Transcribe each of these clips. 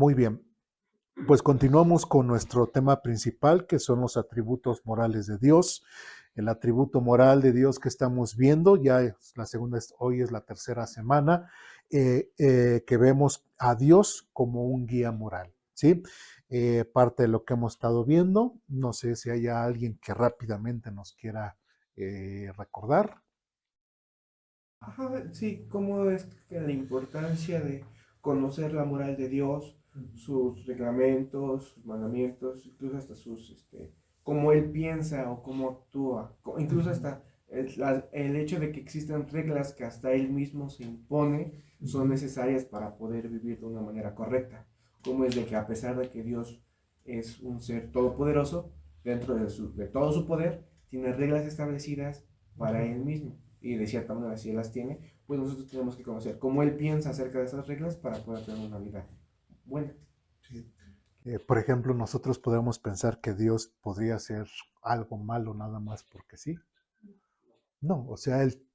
Muy bien, pues continuamos con nuestro tema principal, que son los atributos morales de Dios. El atributo moral de Dios que estamos viendo, ya es la segunda, hoy es la tercera semana, que vemos a Dios como un guía moral, ¿sí? Parte de lo que hemos estado viendo, no sé si haya alguien que rápidamente nos quiera recordar. Ajá, sí, cómo es que la importancia de conocer la moral de Dios, sus reglamentos, sus mandamientos, incluso hasta cómo Él piensa o cómo actúa, incluso hasta el hecho de que existan reglas que hasta Él mismo se impone son necesarias para poder vivir de una manera correcta. Cómo es de que a pesar de que Dios es un ser todopoderoso, dentro de todo su poder, tiene reglas establecidas para Él mismo y de cierta manera si Él las tiene, pues nosotros tenemos que conocer cómo Él piensa acerca de esas reglas para poder tener una vida buena. Sí. Por ejemplo, nosotros podemos pensar que Dios podría hacer algo malo nada más porque sí. No, o sea, Él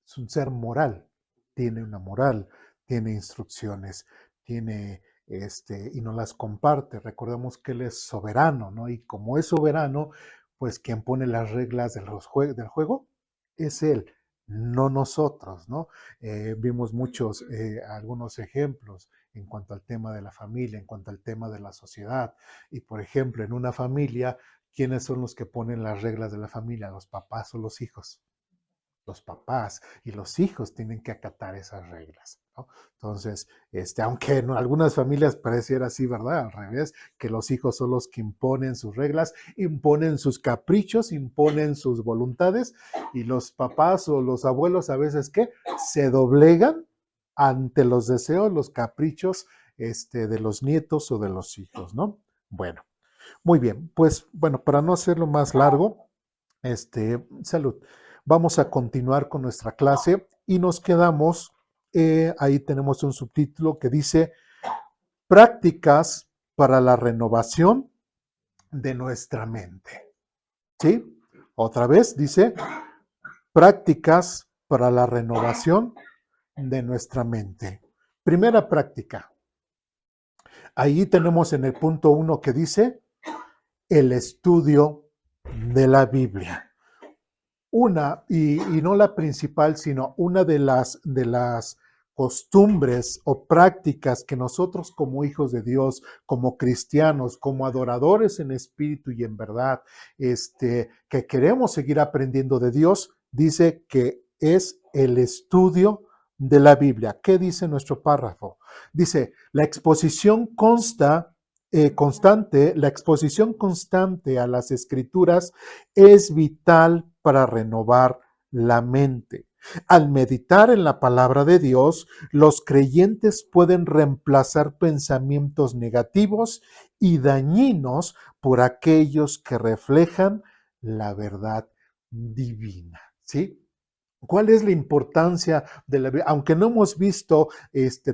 es un ser moral, tiene una moral, tiene instrucciones, tiene y no las comparte. Recordemos que Él es soberano, ¿no? Y como es soberano, pues quien pone las reglas de del juego es Él, no nosotros, ¿no? Vimos algunos ejemplos en cuanto al tema de la familia, en cuanto al tema de la sociedad. Y por ejemplo, en una familia, ¿quiénes son los que ponen las reglas de la familia? ¿Los papás o los hijos? Los papás y los hijos tienen que acatar esas reglas, ¿no? Entonces, aunque en algunas familias pareciera así, ¿verdad? Al revés, que los hijos son los que imponen sus reglas, imponen sus caprichos, imponen sus voluntades, y los papás o los abuelos a veces, ¿qué? Se doblegan ante los deseos, los caprichos, de los nietos o de los hijos, ¿no? Bueno, muy bien, pues, bueno, para no hacerlo más largo, salud. Vamos a continuar con nuestra clase y nos quedamos, ahí tenemos un subtítulo que dice prácticas para la renovación de nuestra mente. ¿Sí? Otra vez dice prácticas para la renovación de nuestra mente. Primera práctica. Ahí tenemos en el punto 1 que dice el estudio de la Biblia. Y no la principal, sino una de las costumbres o prácticas que nosotros como hijos de Dios, como cristianos, como adoradores en espíritu y en verdad, que queremos seguir aprendiendo de Dios, dice que es el estudio de la Biblia. ¿Qué dice nuestro párrafo? Dice, la exposición constante a las escrituras es vital para renovar la mente. Al meditar en la palabra de Dios, los creyentes pueden reemplazar pensamientos negativos y dañinos por aquellos que reflejan la verdad divina, ¿sí? ¿Cuál es la importancia de la Biblia? Aunque no hemos visto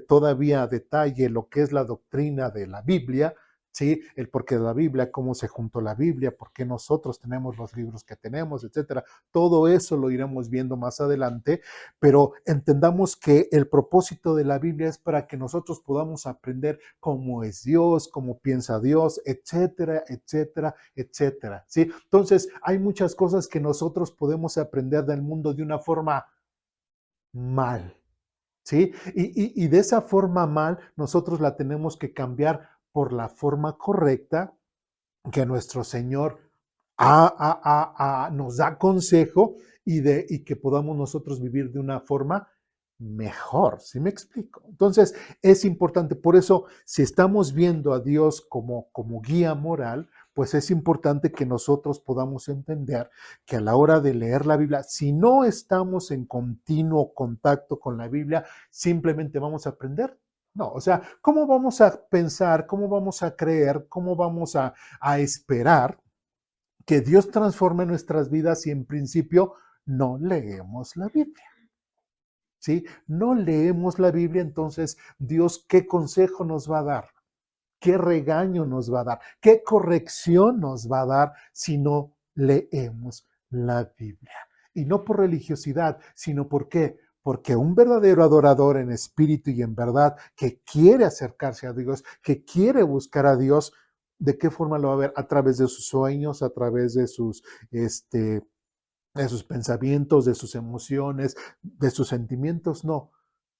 todavía a detalle lo que es la doctrina de la Biblia, ¿sí? El porqué de la Biblia, cómo se juntó la Biblia, por qué nosotros tenemos los libros que tenemos, etcétera. Todo eso lo iremos viendo más adelante, pero entendamos que el propósito de la Biblia es para que nosotros podamos aprender cómo es Dios, cómo piensa Dios, etcétera, etcétera, etcétera, ¿sí? Entonces, hay muchas cosas que nosotros podemos aprender del mundo de una forma mal, ¿sí? Y de esa forma mal, nosotros la tenemos que cambiar por la forma correcta que nuestro Señor nos da consejo y que podamos nosotros vivir de una forma mejor, ¿sí me explico? Entonces, es importante, por eso, si estamos viendo a Dios como guía moral, pues es importante que nosotros podamos entender que a la hora de leer la Biblia, si no estamos en continuo contacto con la Biblia, simplemente vamos a aprender. No, o sea, ¿cómo vamos a pensar, cómo vamos a creer, cómo vamos a esperar que Dios transforme nuestras vidas si en principio no leemos la Biblia? ¿Sí? No leemos la Biblia, entonces Dios, ¿qué consejo nos va a dar? ¿Qué regaño nos va a dar? ¿Qué corrección nos va a dar si no leemos la Biblia? Y no por religiosidad, sino ¿por qué? Porque un verdadero adorador en espíritu y en verdad, que quiere acercarse a Dios, que quiere buscar a Dios, ¿de qué forma lo va a ver? A través de sus sueños, a través de sus pensamientos, de sus emociones, de sus sentimientos. No,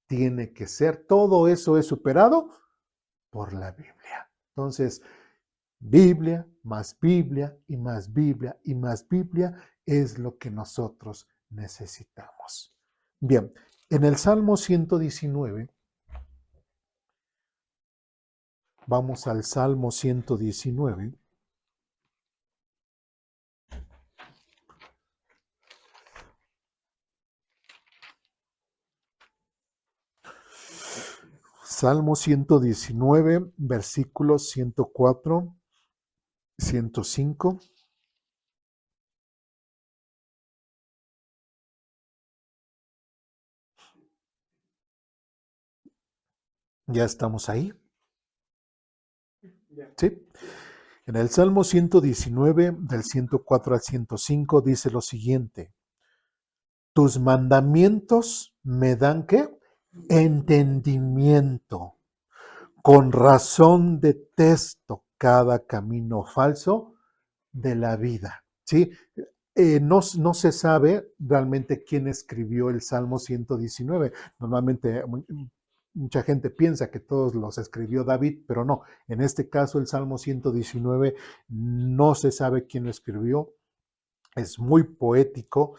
tiene que ser, todo eso es superado por la Biblia. Entonces, Biblia, más Biblia y más Biblia y más Biblia es lo que nosotros necesitamos. Bien, en el Salmo 119, vamos al Salmo 119. Salmo 119, versículos 104, 105. Ya estamos ahí, Ya. ¿sí? En el Salmo 119, del 104 al 105, dice lo siguiente: tus mandamientos me dan, ¿qué? Entendimiento. Con razón detesto cada camino falso de la vida. ¿Sí? No se sabe realmente quién escribió el Salmo 119. Normalmente mucha gente piensa que todos los escribió David, pero no. En este caso, el Salmo 119 no se sabe quién lo escribió. Es muy poético.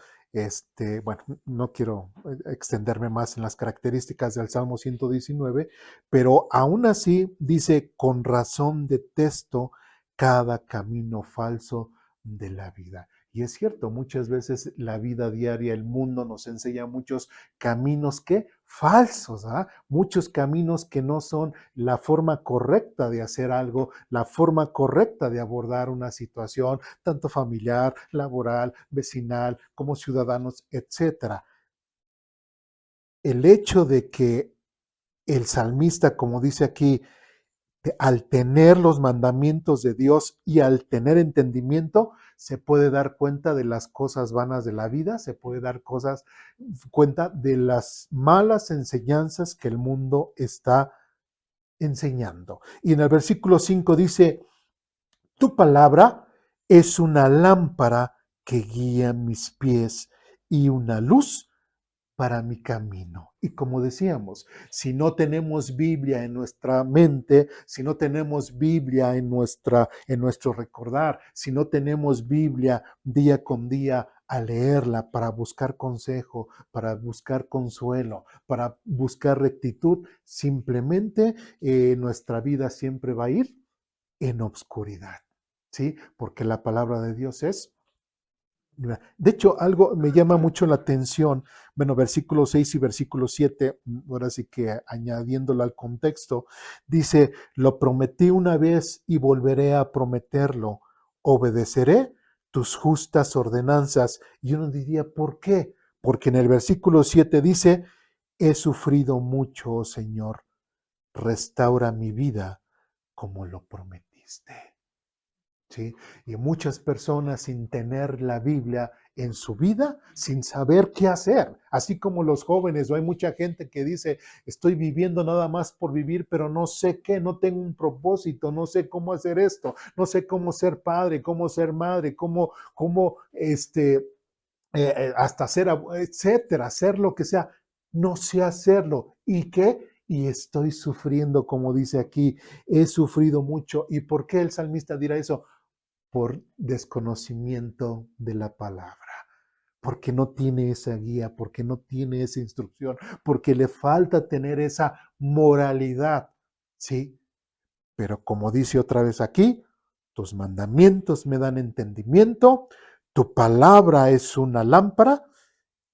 Bueno, no quiero extenderme más en las características del Salmo 119, pero aún así dice, con razón detesto cada camino falso de la vida. Y es cierto, muchas veces la vida diaria, el mundo nos enseña muchos caminos que falsos, ¿ah? Muchos caminos que no son la forma correcta de hacer algo, la forma correcta de abordar una situación, tanto familiar, laboral, vecinal, como ciudadanos, etcétera. El hecho de que el salmista, como dice aquí, al tener los mandamientos de Dios y al tener entendimiento, se puede dar cuenta de las cosas vanas de la vida, se puede dar cuenta de las malas enseñanzas que el mundo está enseñando. Y en el versículo 5 dice, tu palabra es una lámpara que guía mis pies y una luz para mi camino. Y como decíamos, si no tenemos Biblia en nuestra mente, si no tenemos Biblia en nuestro recordar, si no tenemos Biblia día con día a leerla para buscar consejo, para buscar consuelo, para buscar rectitud, simplemente nuestra vida siempre va a ir en obscuridad, ¿sí? Porque la palabra de Dios es. De hecho, algo me llama mucho la atención, bueno, versículo 6 y versículo 7, ahora sí que añadiéndolo al contexto, dice, lo prometí una vez y volveré a prometerlo, obedeceré tus justas ordenanzas. Y uno diría, ¿por qué? Porque en el versículo 7 dice, he sufrido mucho, oh Señor, restaura mi vida como lo prometiste. ¿Sí? Y muchas personas sin tener la Biblia en su vida, sin saber qué hacer, así como los jóvenes, o hay mucha gente que dice, estoy viviendo nada más por vivir, pero no sé qué, no tengo un propósito, no sé cómo hacer esto, no sé cómo ser padre, cómo ser madre, hasta hacer, etcétera, hacer lo que sea, no sé hacerlo. ¿Y qué? Y estoy sufriendo, como dice aquí, he sufrido mucho. ¿Y por qué el salmista dirá eso? Por desconocimiento de la palabra, porque no tiene esa guía, porque no tiene esa instrucción, porque le falta tener esa moralidad, ¿sí? Pero como dice otra vez aquí, tus mandamientos me dan entendimiento, tu palabra es una lámpara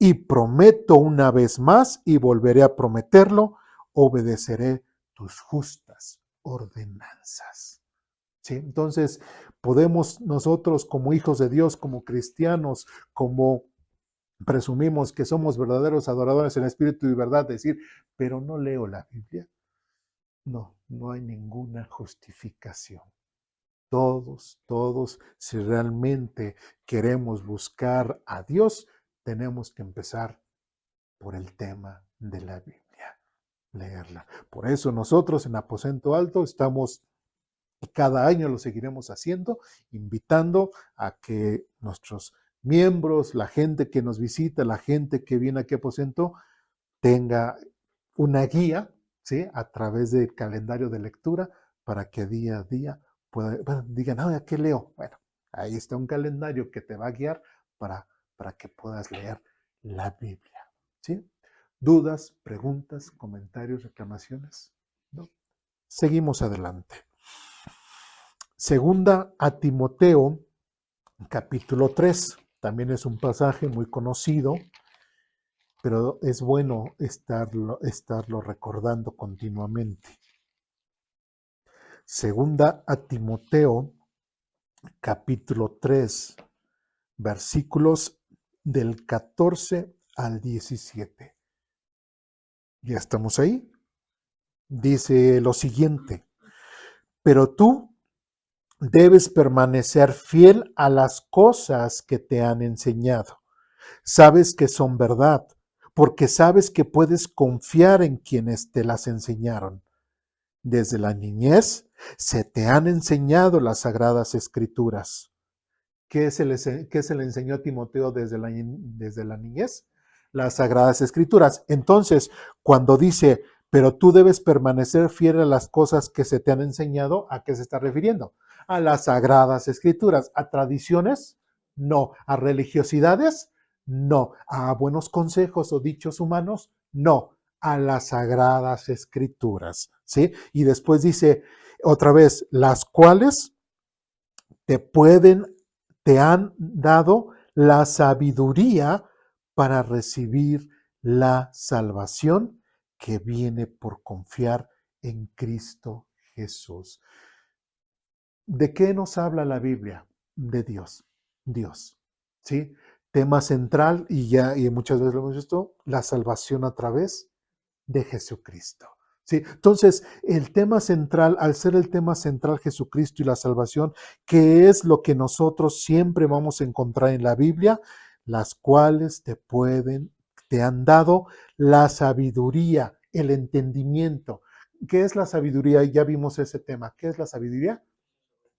y prometo una vez más y volveré a prometerlo, obedeceré tus justas ordenanzas. ¿Sí? Entonces, podemos nosotros como hijos de Dios, como cristianos, como presumimos que somos verdaderos adoradores en espíritu y verdad, decir, pero no leo la Biblia. No, no hay ninguna justificación. Todos, si realmente queremos buscar a Dios, tenemos que empezar por el tema de la Biblia, leerla. Por eso nosotros en Aposento Alto estamos, y cada año lo seguiremos haciendo, invitando a que nuestros miembros, la gente que nos visita, la gente que viene aquí a Aposento, tenga una guía, ¿sí? A través del calendario de lectura para que día a día digan, ¿a qué leo? Bueno, ahí está un calendario que te va a guiar para que puedas leer la Biblia, ¿sí? ¿Dudas, preguntas, comentarios, reclamaciones? ¿No? Seguimos adelante. Segunda a Timoteo, capítulo 3. También es un pasaje muy conocido, pero es bueno estarlo recordando continuamente. Segunda a Timoteo, capítulo 3, versículos del 14 al 17. ¿Ya estamos ahí? Dice lo siguiente: pero tú debes permanecer fiel a las cosas que te han enseñado. Sabes que son verdad, porque sabes que puedes confiar en quienes te las enseñaron. Desde la niñez se te han enseñado las sagradas escrituras. ¿Qué se le enseñó a Timoteo desde la niñez? Las sagradas escrituras. Entonces, cuando dice, pero tú debes permanecer fiel a las cosas que se te han enseñado, ¿a qué se está refiriendo? A las sagradas escrituras. ¿A tradiciones? No. ¿A religiosidades? No. ¿A buenos consejos o dichos humanos? No. A las sagradas escrituras, ¿sí? Y después dice otra vez, las cuales te pueden, te han dado la sabiduría para recibir la salvación que viene por confiar en Cristo Jesús. ¿De qué nos habla la Biblia? De Dios. Dios. ¿Sí? Tema central, y muchas veces lo hemos visto, la salvación a través de Jesucristo. ¿Sí? Entonces, el tema central, al ser el tema central Jesucristo y la salvación, ¿qué es lo que nosotros siempre vamos a encontrar en la Biblia? Las cuales te han dado la sabiduría, el entendimiento. ¿Qué es la sabiduría? Ya vimos ese tema. ¿Qué es la sabiduría?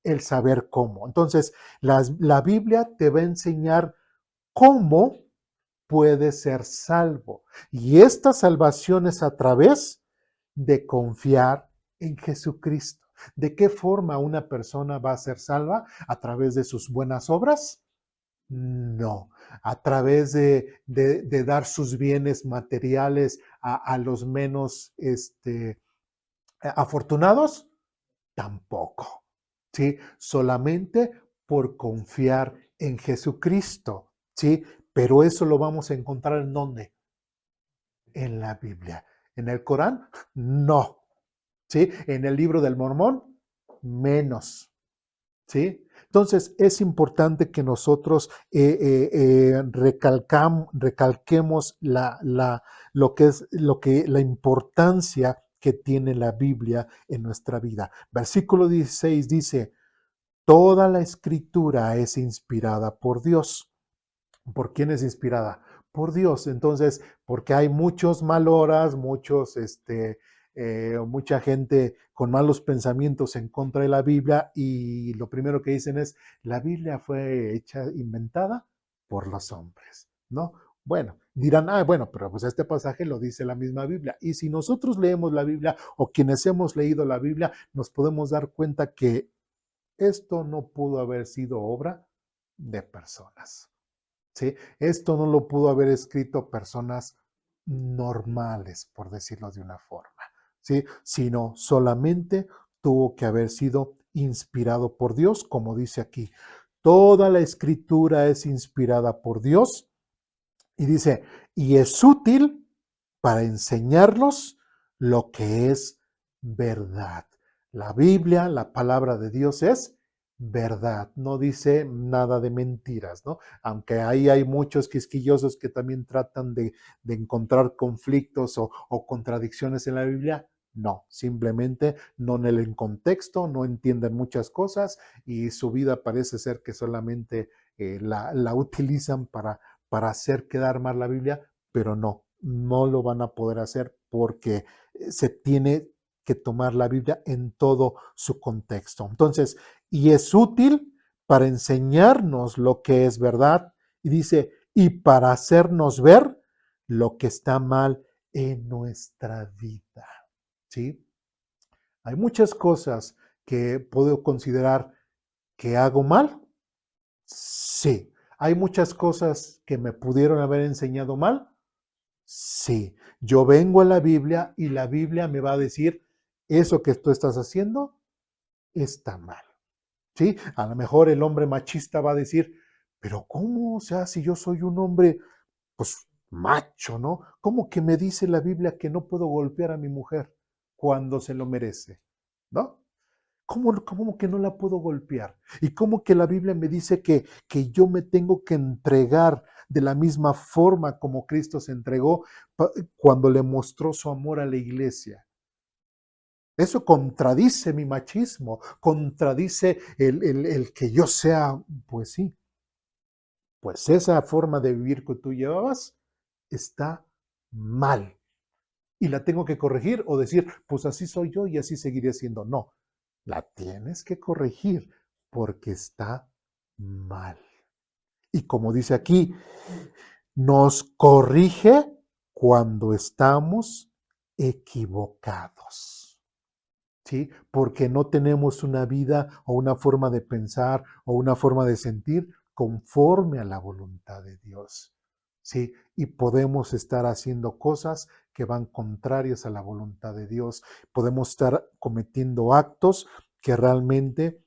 El saber cómo. Entonces, la Biblia te va a enseñar cómo puedes ser salvo. Y esta salvación es a través de confiar en Jesucristo. ¿De qué forma una persona va a ser salva? ¿A través de sus buenas obras? No. ¿A través de dar sus bienes materiales a los menos afortunados? Tampoco. ¿Sí? Solamente por confiar en Jesucristo. ¿Sí? Pero eso lo vamos a encontrar ¿en dónde? En la Biblia. ¿En el Corán? No. ¿Sí? ¿En el libro del Mormón? Menos. ¿Sí? Entonces es importante que nosotros recalquemos la importancia que tiene la Biblia en nuestra vida. Versículo 16 dice, toda la escritura es inspirada por Dios. ¿Por quién es inspirada? Por Dios. Entonces, porque hay muchos maloras, mucha gente con malos pensamientos en contra de la Biblia y lo primero que dicen es, la Biblia fue inventada por los hombres, ¿no? Bueno, dirán, bueno, pero pues este pasaje lo dice la misma Biblia. Y si nosotros leemos la Biblia o quienes hemos leído la Biblia, nos podemos dar cuenta que esto no pudo haber sido obra de personas. ¿Sí? Esto no lo pudo haber escrito personas normales, por decirlo de una forma, ¿sí? Sino solamente tuvo que haber sido inspirado por Dios, como dice aquí. Toda la escritura es inspirada por Dios y dice, y es útil para enseñarnos lo que es verdad. La Biblia, la palabra de Dios es verdad, no dice nada de mentiras, ¿no? Aunque ahí hay muchos quisquillosos que también tratan de encontrar conflictos o contradicciones en la Biblia. No, simplemente no leen el contexto, no entienden muchas cosas y su vida parece ser que solamente la utilizan para hacer quedar mal la Biblia, pero no, no lo van a poder hacer porque se tiene que tomar la Biblia en todo su contexto. Entonces, y es útil para enseñarnos lo que es verdad, y dice, y para hacernos ver lo que está mal en nuestra vida. ¿Sí? Hay muchas cosas que puedo considerar que hago mal. Sí. Hay muchas cosas que me pudieron haber enseñado mal. Sí. Yo vengo a la Biblia y la Biblia me va a decir, eso que tú estás haciendo está mal. ¿Sí? A lo mejor el hombre machista va a decir, pero ¿cómo? O sea, si yo soy un hombre, pues macho, ¿no? ¿Cómo que me dice la Biblia que no puedo golpear a mi mujer cuando se lo merece? ¿No? ¿Cómo que no la puedo golpear? ¿Y cómo que la Biblia me dice que yo me tengo que entregar de la misma forma como Cristo se entregó cuando le mostró su amor a la iglesia? Eso contradice mi machismo, contradice el que yo sea, pues sí, pues esa forma de vivir que tú llevabas está mal. Y la tengo que corregir o decir, pues así soy yo y así seguiré siendo. No, la tienes que corregir porque está mal. Y como dice aquí, nos corrige cuando estamos equivocados. ¿Sí? Porque no tenemos una vida o una forma de pensar o una forma de sentir conforme a la voluntad de Dios. ¿Sí? Y podemos estar haciendo cosas que van contrarias a la voluntad de Dios. Podemos estar cometiendo actos que realmente,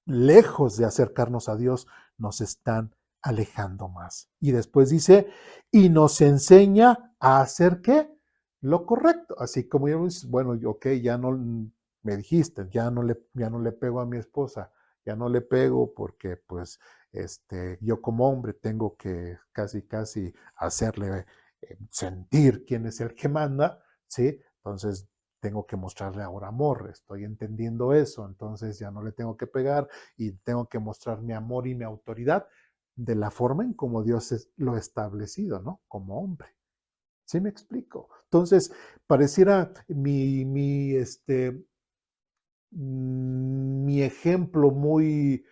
lejos de acercarnos a Dios, nos están alejando más. Y después dice, y nos enseña a hacer qué? Lo correcto. Así como yo, bueno, ok, ya no me dijiste, ya no le pego a mi esposa, ya no le pego porque pues yo como hombre tengo que casi hacerle sentir quién es el que manda, ¿sí? Entonces tengo que mostrarle ahora amor, estoy entendiendo eso, entonces ya no le tengo que pegar y tengo que mostrar mi amor y mi autoridad de la forma en como Dios lo ha establecido, ¿no? Como hombre. ¿Sí me explico? Entonces, pareciera mi ejemplo muy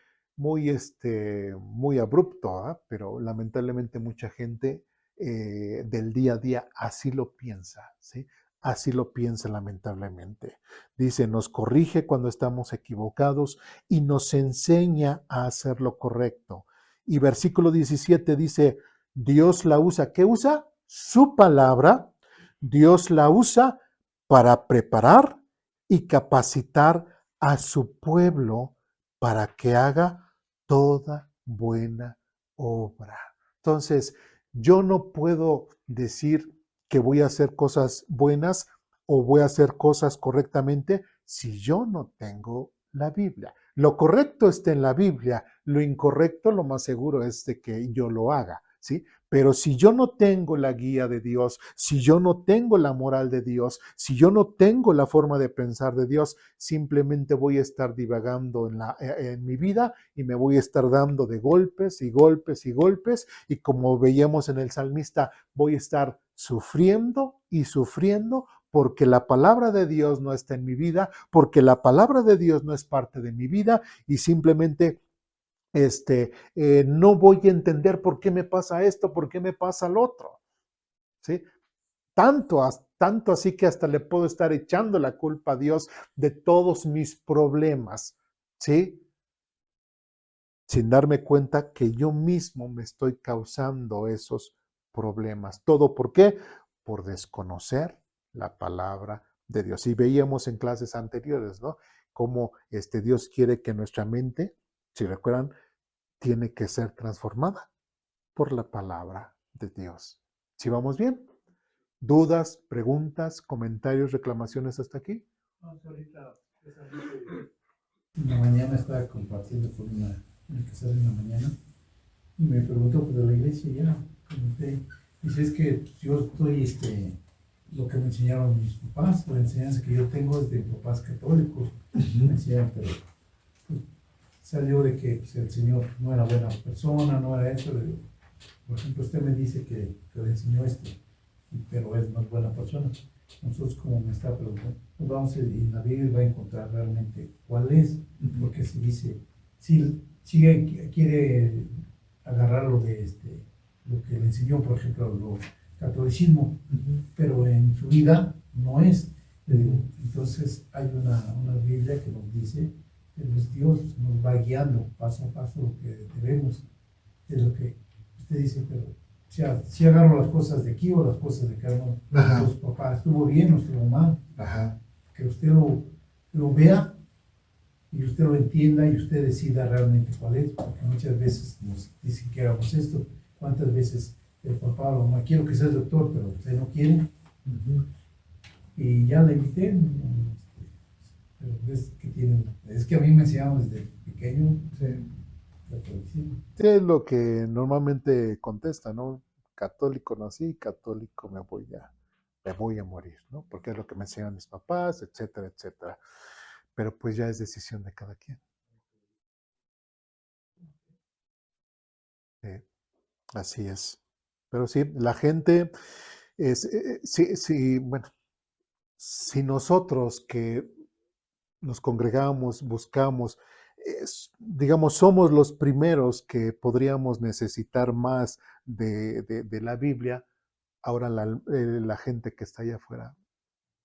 abrupto, ¿eh? Pero lamentablemente mucha gente del día a día así lo piensa, ¿sí? Así lo piensa lamentablemente. Dice, nos corrige cuando estamos equivocados y nos enseña a hacer lo correcto. Y versículo 17 dice, Dios la usa. ¿Qué usa? Su palabra. Dios la usa para preparar y capacitar a su pueblo para que haga toda buena obra. Entonces, yo no puedo decir que voy a hacer cosas buenas o voy a hacer cosas correctamente si yo no tengo la Biblia. Lo correcto está en la Biblia, lo incorrecto lo más seguro es de que yo lo haga, ¿sí? Pero si yo no tengo la guía de Dios, si yo no tengo la moral de Dios, si yo no tengo la forma de pensar de Dios, simplemente voy a estar divagando en mi vida y me voy a estar dando de golpes y golpes y golpes. Y como veíamos en el salmista, voy a estar sufriendo y sufriendo porque la palabra de Dios no está en mi vida, porque la palabra de Dios no es parte de mi vida y simplemente no voy a entender por qué me pasa esto, por qué me pasa lo otro. ¿Sí? Tanto así que hasta le puedo estar echando la culpa a Dios de todos mis problemas, ¿sí? Sin darme cuenta que yo mismo me estoy causando esos problemas. ¿Todo por qué? Por desconocer la palabra de Dios. Y veíamos en clases anteriores, ¿no? Cómo Dios quiere que nuestra mente, si recuerdan, tiene que ser transformada por la palabra de Dios. ¿Sí vamos bien? ¿Dudas, preguntas, comentarios, reclamaciones hasta aquí? Ahorita, en la mañana estaba compartiendo con una casada en la mañana y me preguntó por la iglesia. Ya comenté, dice, es que yo estoy, lo que me enseñaron mis papás, la enseñanza que yo tengo es de papás católicos. Me enseñaron, pero pues, salió de que pues, el Señor no era buena persona, no era esto. Por ejemplo, usted me dice que le enseñó esto. pero él no es buena persona. Nosotros, como me está preguntando, pues vamos a, y la Biblia va a encontrar realmente cuál es, porque si dice, si quiere agarrar lo de lo que le enseñó, por ejemplo, el catolicismo, pero en su vida no es. Entonces hay una Biblia que nos dice que pues Dios nos va guiando paso a paso lo que debemos. Es lo que usted dice, pero si agarro las cosas de aquí o las cosas de acá, no. Pues, papá, ¿estuvo bien o estuvo mal? Ajá. Que usted lo vea y usted lo entienda y usted decida realmente cuál es, porque muchas veces nos dicen que hagamos esto. ¿Cuántas veces el papá o la mamá, quiero que seas doctor, pero usted no quiere? Y ya le invité, pero es que a mí me enseñaron desde pequeño. Es lo que normalmente contesta, ¿no? Católico nací, católico me voy a morir, ¿no? Porque es lo que me enseñan mis papás, etcétera, etcétera. Pero pues ya es decisión de cada quien. Así es. Pero sí, la gente bueno, si nosotros que nos congregamos, buscamos, digamos, somos los primeros que podríamos necesitar más de la Biblia, ahora la gente que está allá afuera,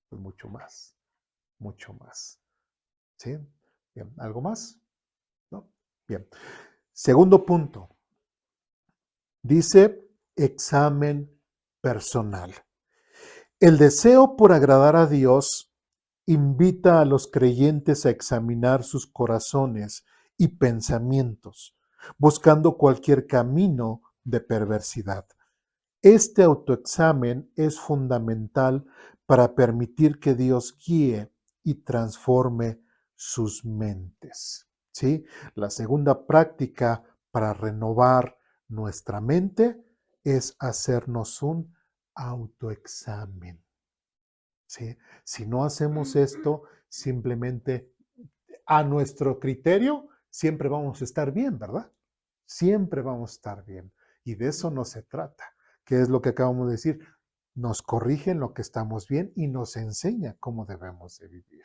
pues mucho más, mucho más. ¿Sí? Bien, ¿algo más? ¿No? Bien. Segundo punto. Dice examen personal. El deseo por agradar a Dios invita a los creyentes a examinar sus corazones y pensamientos, buscando cualquier camino de perversidad. Este autoexamen es fundamental para permitir que Dios guíe y transforme sus mentes. ¿Sí? La segunda práctica para renovar nuestra mente es hacernos un autoexamen. ¿Sí? Si no hacemos esto, simplemente a nuestro criterio, siempre vamos a estar bien, ¿verdad? Siempre vamos a estar bien. Y de eso no se trata. ¿Qué es lo que acabamos de decir? Nos corrigen lo que estamos bien y nos enseña cómo debemos de vivir.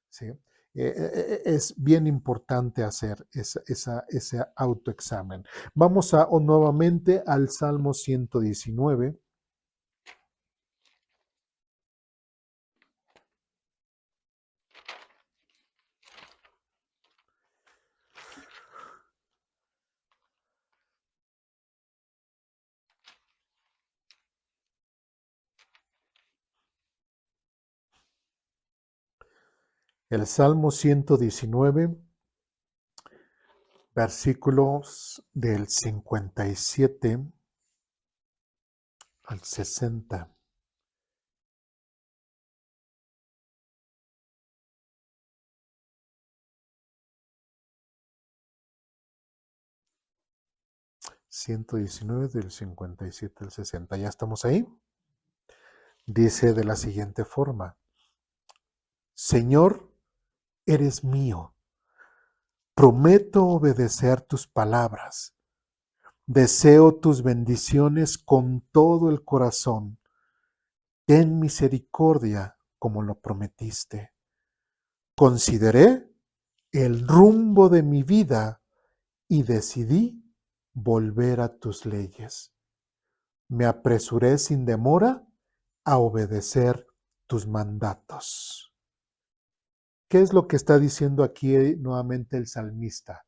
¿Sí? Es bien importante hacer ese autoexamen. Vamos nuevamente al Salmo 119. El Salmo 119, versículos del 57 al 60. 119 del 57 al 60. ¿Ya estamos ahí? Dice de la siguiente forma: Señor, eres mío. Prometo obedecer tus palabras. Deseo tus bendiciones con todo el corazón. Ten misericordia como lo prometiste. Consideré el rumbo de mi vida y decidí volver a tus leyes. Me apresuré sin demora a obedecer tus mandatos. ¿Qué es lo que está diciendo aquí nuevamente el salmista?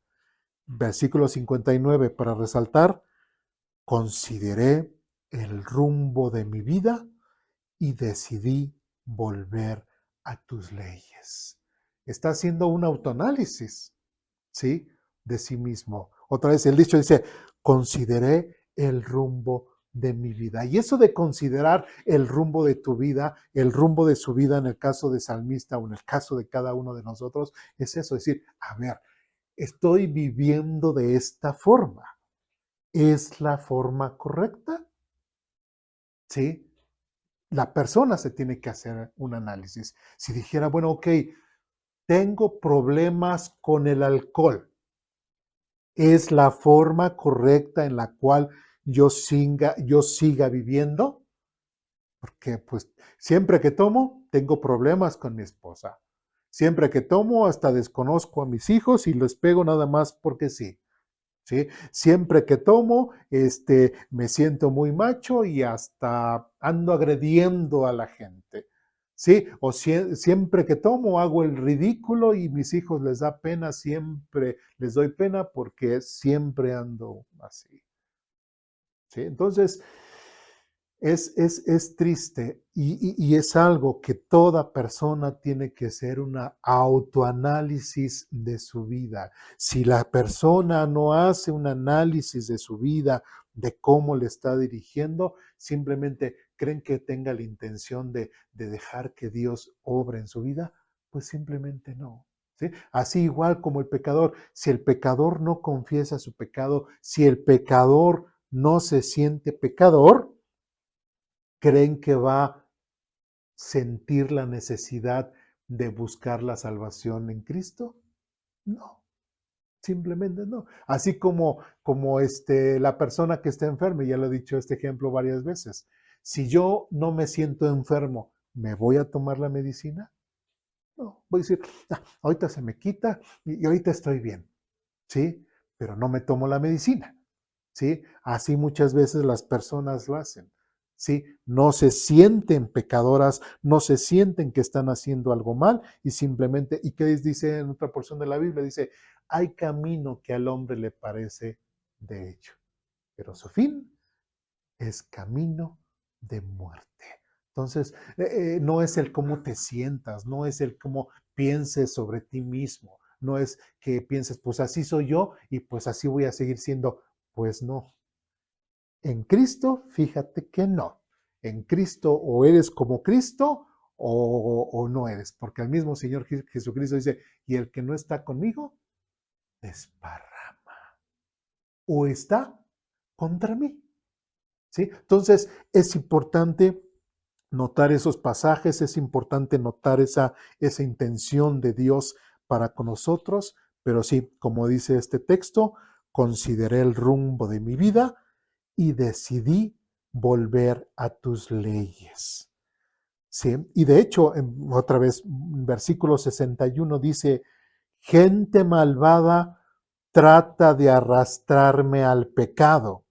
Versículo 59, para resaltar: consideré el rumbo de mi vida y decidí volver a tus leyes. Está haciendo un autoanálisis, ¿sí? De sí mismo. Otra vez el dicho dice: consideré el rumbo de mi vida. Y eso de considerar el rumbo de tu vida, el rumbo de su vida en el caso de salmista o en el caso de cada uno de nosotros, es eso, es decir, a ver, estoy viviendo de esta forma. ¿Es la forma correcta? ¿Sí? La persona se tiene que hacer un análisis. Si dijera, bueno, ok, tengo problemas con el alcohol, ¿es la forma correcta en la cual yo siga viviendo? Porque pues siempre que tomo, tengo problemas con mi esposa. Siempre que tomo, hasta desconozco a mis hijos y les pego nada más porque sí. ¿Sí? Siempre que tomo, me siento muy macho y hasta ando agrediendo a la gente. ¿Sí? O siempre que tomo hago el ridículo y mis hijos les da pena, siempre les doy pena porque siempre ando así. ¿Sí? Entonces, es triste y es algo que toda persona tiene que hacer una autoanálisis de su vida. Si la persona no hace un análisis de su vida, de cómo le está dirigiendo, simplemente creen que tenga la intención de dejar que Dios obre en su vida, pues simplemente no. ¿Sí? Así igual como el pecador, si el pecador no confiesa su pecado, si el pecador no se siente pecador, ¿creen que va a sentir la necesidad de buscar la salvación en Cristo? No, simplemente no. Así como la persona que está enferma, ya lo he dicho este ejemplo varias veces. Si yo no me siento enfermo, ¿me voy a tomar la medicina? No, voy a decir, ahorita se me quita y ahorita estoy bien, ¿sí? Pero no me tomo la medicina. ¿Sí? Así muchas veces las personas lo hacen, ¿sí? No se sienten pecadoras, no se sienten que están haciendo algo mal y simplemente, ¿y qué dice en otra porción de la Biblia? Dice, hay camino que al hombre le parece de hecho, pero su fin es camino de muerte. Entonces, no es el cómo te sientas, no es el cómo pienses sobre ti mismo, no es que pienses, pues así soy yo y pues así voy a seguir siendo. Pues no, en Cristo, fíjate que no. En Cristo o eres como Cristo o no eres, porque el mismo Señor Jesucristo dice, y el que no está conmigo, desparrama o está contra mí. ¿Sí? Entonces, es importante notar esos pasajes, es importante notar esa intención de Dios para con nosotros, pero sí, como dice este texto, consideré el rumbo de mi vida y decidí volver a tus leyes. ¿Sí? Y de hecho, otra vez, versículo 61 dice, gente malvada trata de arrastrarme al pecado,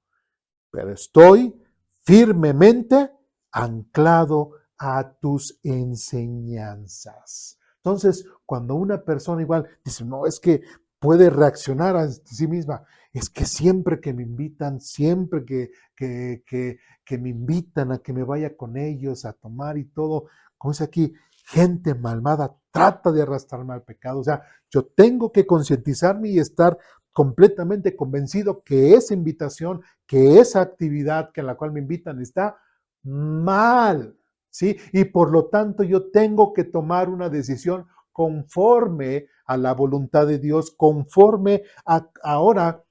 pero estoy firmemente anclado a tus enseñanzas. Entonces, cuando una persona igual dice, no, es que puede reaccionar a sí misma, es que siempre que me invitan, siempre que me invitan a que me vaya con ellos a tomar y todo, como dice aquí, gente malvada trata de arrastrarme al pecado. O sea, yo tengo que concientizarme y estar completamente convencido que esa invitación, que esa actividad que a la cual me invitan está mal, ¿sí? Y por lo tanto yo tengo que tomar una decisión conforme a la voluntad de Dios, conforme a ahora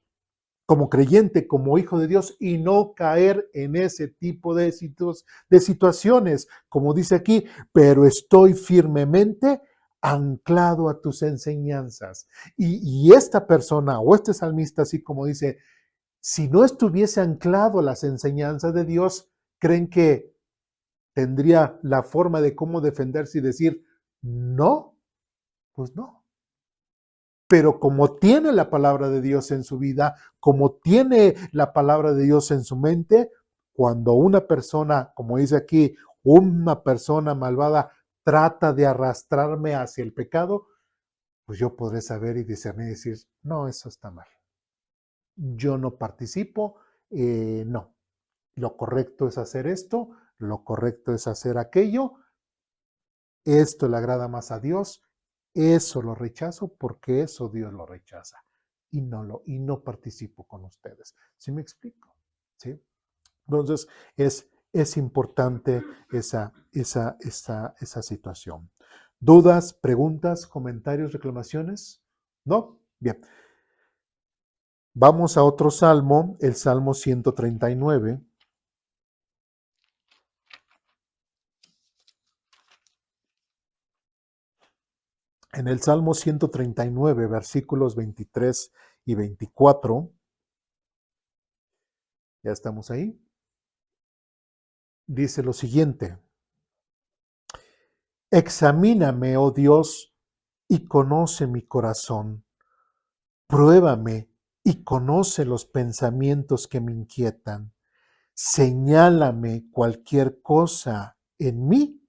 como creyente, como hijo de Dios, y no caer en ese tipo de situaciones, como dice aquí, pero estoy firmemente anclado a tus enseñanzas. Y esta persona o este salmista, así como dice, si no estuviese anclado a las enseñanzas de Dios, ¿creen que tendría la forma de cómo defenderse y decir no? Pues no. Pero como tiene la palabra de Dios en su vida, como tiene la palabra de Dios en su mente, cuando una persona, como dice aquí, una persona malvada trata de arrastrarme hacia el pecado, pues yo podré saber y discernir y decir, no, eso está mal. Yo no participo, no. Lo correcto es hacer esto, lo correcto es hacer aquello, esto le agrada más a Dios, eso lo rechazo porque eso Dios lo rechaza y no participo con ustedes. ¿Sí me explico? ¿Sí? Entonces es importante esa situación. ¿Dudas, preguntas, comentarios, reclamaciones? ¿No? Bien. Vamos a otro salmo, el Salmo 139. En el Salmo 139, versículos 23 y 24, ya estamos ahí. dice lo siguiente: examíname, oh Dios, y conoce mi corazón. Pruébame y conoce los pensamientos que me inquietan. Señálame cualquier cosa en mí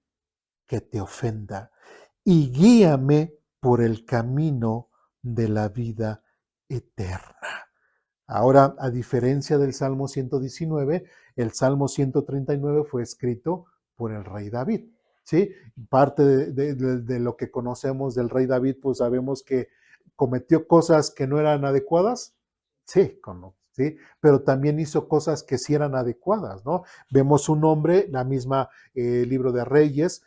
que te ofenda y guíame por el camino de la vida eterna. Ahora, a diferencia del Salmo 119, el Salmo 139 fue escrito por el rey David. ¿Sí? Parte de lo que conocemos del rey David, pues sabemos que cometió cosas que no eran adecuadas. Sí, ¿sí? Pero también hizo cosas que sí eran adecuadas, ¿no? Vemos un hombre, la misma libro de Reyes,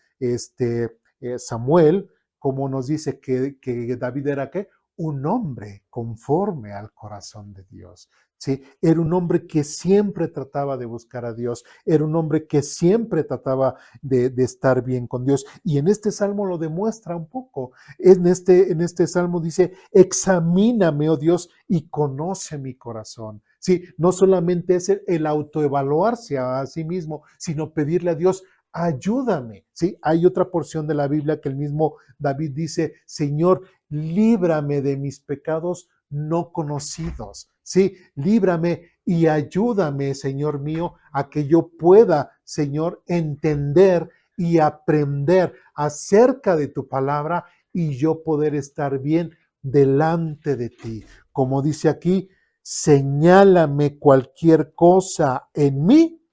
Samuel, como nos dice que David era ¿qué? Un hombre conforme al corazón de Dios. ¿Sí? Era un hombre que siempre trataba de buscar a Dios, era un hombre que siempre trataba de estar bien con Dios. Y en este salmo lo demuestra un poco. En este salmo dice, examíname, oh Dios, y conoce mi corazón. Sí, no solamente es el autoevaluarse a sí mismo, sino pedirle a Dios, ayúdame. Sí, hay otra porción de la Biblia que el mismo David dice, Señor, líbrame de mis pecados no conocidos. Sí, líbrame y ayúdame, Señor mío, a que yo pueda, Señor, entender y aprender acerca de tu palabra y yo poder estar bien delante de ti. Como dice aquí, señálame cualquier cosa en mí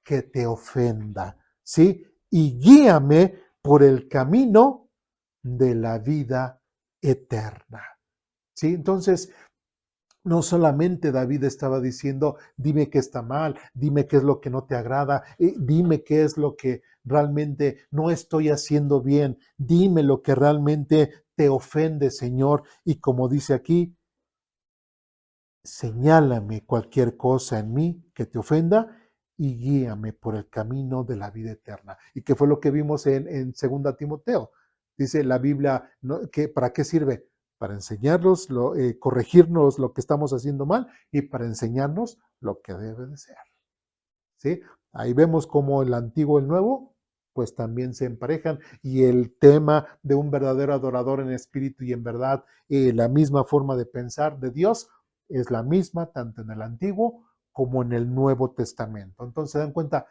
que te ofenda, ¿sí? Y guíame por el camino de la vida eterna, ¿sí? Entonces, no solamente David estaba diciendo, dime qué está mal, dime qué es lo que no te agrada, dime qué es lo que realmente no estoy haciendo bien, dime lo que realmente te ofende, Señor. Y como dice aquí, señálame cualquier cosa en mí que te ofenda y guíame por el camino de la vida eterna. ¿Y qué fue lo que vimos en 2 Timoteo? Dice la Biblia, ¿no? Que, ¿para qué sirve? Para enseñarnos, corregirnos lo que estamos haciendo mal y para enseñarnos lo que debe de ser. ¿Sí? Ahí vemos cómo el antiguo y el nuevo pues también se emparejan y el tema de un verdadero adorador en espíritu y en verdad, la misma forma de pensar de Dios es la misma tanto en el Antiguo como en el Nuevo Testamento. Entonces se dan cuenta,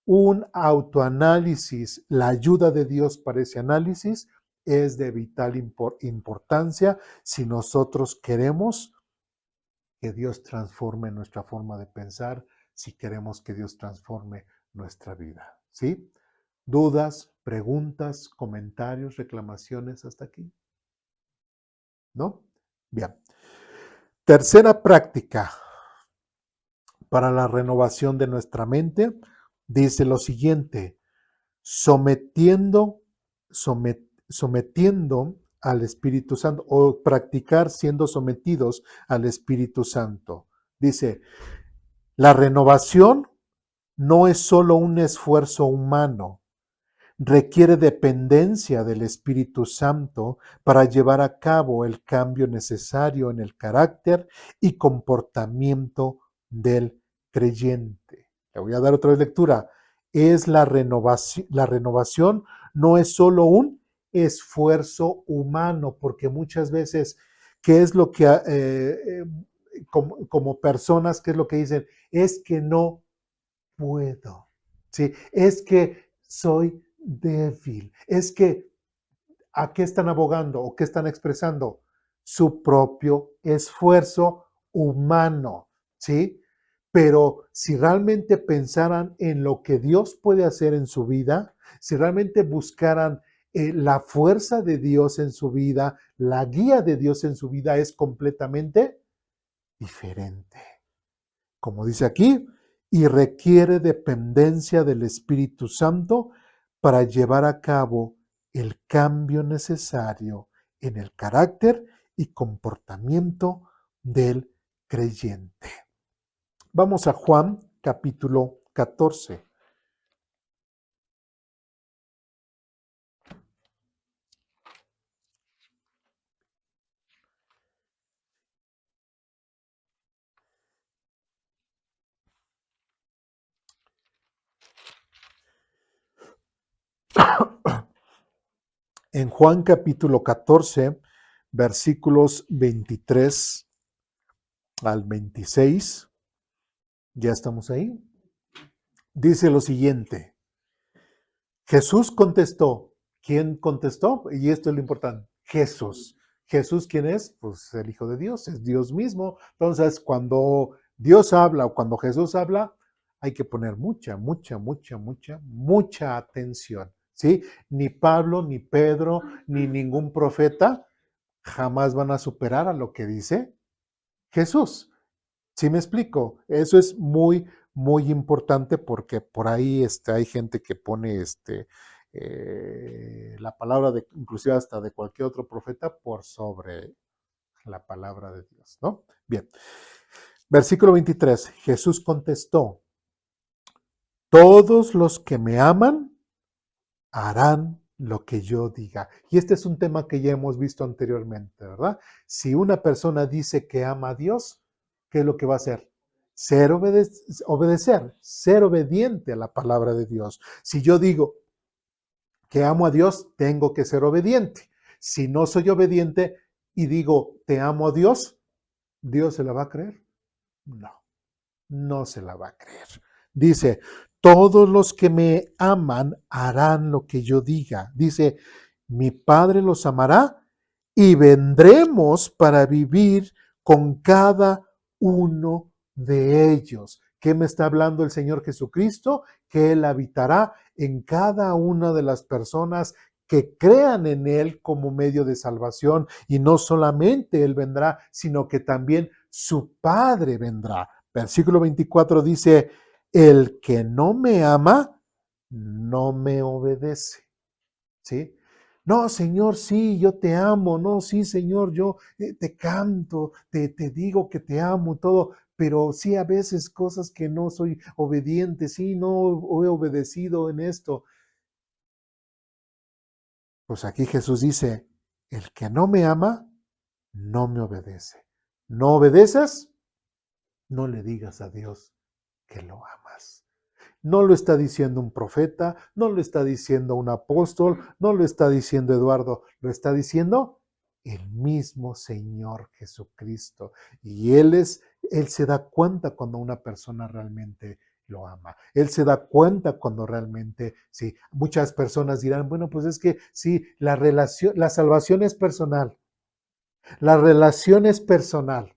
un autoanálisis, la ayuda de Dios para ese análisis es de vital importancia si nosotros queremos que Dios transforme nuestra forma de pensar, si queremos que Dios transforme nuestra vida. ¿Sí? ¿Dudas, preguntas, comentarios, reclamaciones hasta aquí? ¿No? Bien. Tercera práctica para la renovación de nuestra mente, dice lo siguiente, sometiendo al Espíritu Santo o practicar siendo sometidos al Espíritu Santo. Dice, la renovación no es solo un esfuerzo humano, requiere dependencia del Espíritu Santo para llevar a cabo el cambio necesario en el carácter y comportamiento del creyente. Le voy a dar otra vez lectura. Es la renovación no es solo un esfuerzo humano, porque muchas veces, ¿qué es lo que, como personas, qué es lo que dicen? Es que no puedo. ¿Sí? Es que soy débil. Es que, ¿a qué están abogando o qué están expresando? Su propio esfuerzo humano, ¿sí? Pero si realmente pensaran en lo que Dios puede hacer en su vida, si realmente buscaran la fuerza de Dios en su vida, la guía de Dios en su vida es completamente diferente. Como dice aquí, y requiere dependencia del Espíritu Santo para llevar a cabo el cambio necesario en el carácter y comportamiento del creyente. Vamos a Juan capítulo 14. en Juan capítulo 14, versículos 23 al 26. Ya estamos ahí. Dice lo siguiente. Jesús contestó. ¿Quién contestó? Y esto es lo importante. Jesús. ¿Jesús quién es? Pues el Hijo de Dios, es Dios mismo. Entonces, cuando Dios habla o cuando Jesús habla, hay que poner mucha atención, ¿sí? Ni Pablo, ni Pedro, ni ningún profeta jamás van a superar a lo que dice Jesús. ¿Sí me explico? Eso es muy importante porque por ahí hay gente que pone la palabra de, inclusive hasta de cualquier otro profeta, por sobre la palabra de Dios, ¿no? Bien. Versículo 23. Jesús contestó, todos los que me aman harán lo que yo diga. Y este es un tema que ya hemos visto anteriormente, ¿verdad? Si una persona dice que ama a Dios, ¿qué es lo que va a hacer? Obedecer, ser obediente a la palabra de Dios. Si yo digo que amo a Dios, tengo que ser obediente. Si no soy obediente y digo te amo a Dios, ¿Dios se la va a creer? No, no se la va a creer. Dice, todos los que me aman harán lo que yo diga. Dice, mi Padre los amará y vendremos para vivir con cada uno de ellos. ¿Qué me está hablando el Señor Jesucristo? Que Él habitará en cada una de las personas que crean en Él como medio de salvación, y no solamente Él vendrá, sino que también su Padre vendrá. Versículo 24 dice, el que no me ama, no me obedece. ¿Sí? No, Señor, sí, yo te amo. No, sí, Señor, yo te canto, te digo que te amo, todo. Pero sí, a veces cosas que no soy obediente, sí, no he obedecido en esto. Pues aquí Jesús dice, el que no me ama, no me obedece. ¿No obedeces? No le digas a Dios que lo amas. No lo está diciendo un profeta, no lo está diciendo un apóstol, no lo está diciendo Eduardo, lo está diciendo el mismo Señor Jesucristo. Y Él se da cuenta cuando una persona realmente lo ama. Él se da cuenta cuando realmente, sí, muchas personas dirán, bueno, pues es que sí, la salvación es personal, la relación es personal,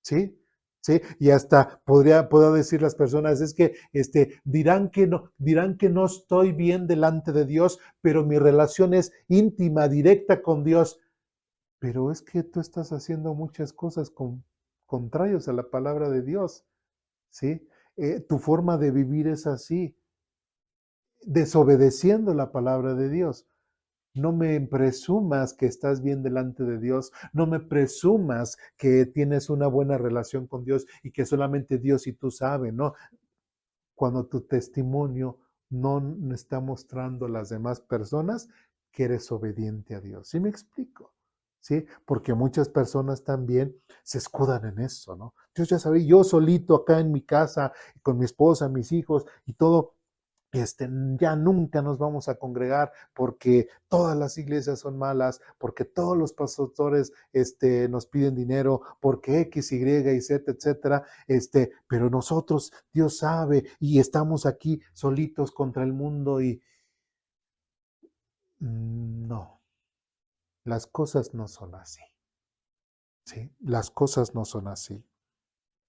¿sí? ¿Sí? Y hasta puedo decir las personas, es que dirán que no estoy bien delante de Dios, pero mi relación es íntima, directa con Dios. Pero es que tú estás haciendo muchas cosas contrarias a la palabra de Dios, ¿sí? Tu forma de vivir es así, desobedeciendo la palabra de Dios. No me presumas que estás bien delante de Dios, no me presumas que tienes una buena relación con Dios y que solamente Dios y tú sabes, ¿no? Cuando tu testimonio no está mostrando a las demás personas que eres obediente a Dios. ¿Sí me explico? ¿Sí? Porque muchas personas también se escudan en eso, ¿no? Dios ya sabe, yo solito acá en mi casa, con mi esposa, mis hijos y todo, ya nunca nos vamos a congregar porque todas las iglesias son malas, porque todos los pastores nos piden dinero, porque X, Y, Z, etcétera, pero nosotros, Dios sabe, y estamos aquí solitos contra el mundo y no, las cosas no son así, ¿sí? Las cosas no son así.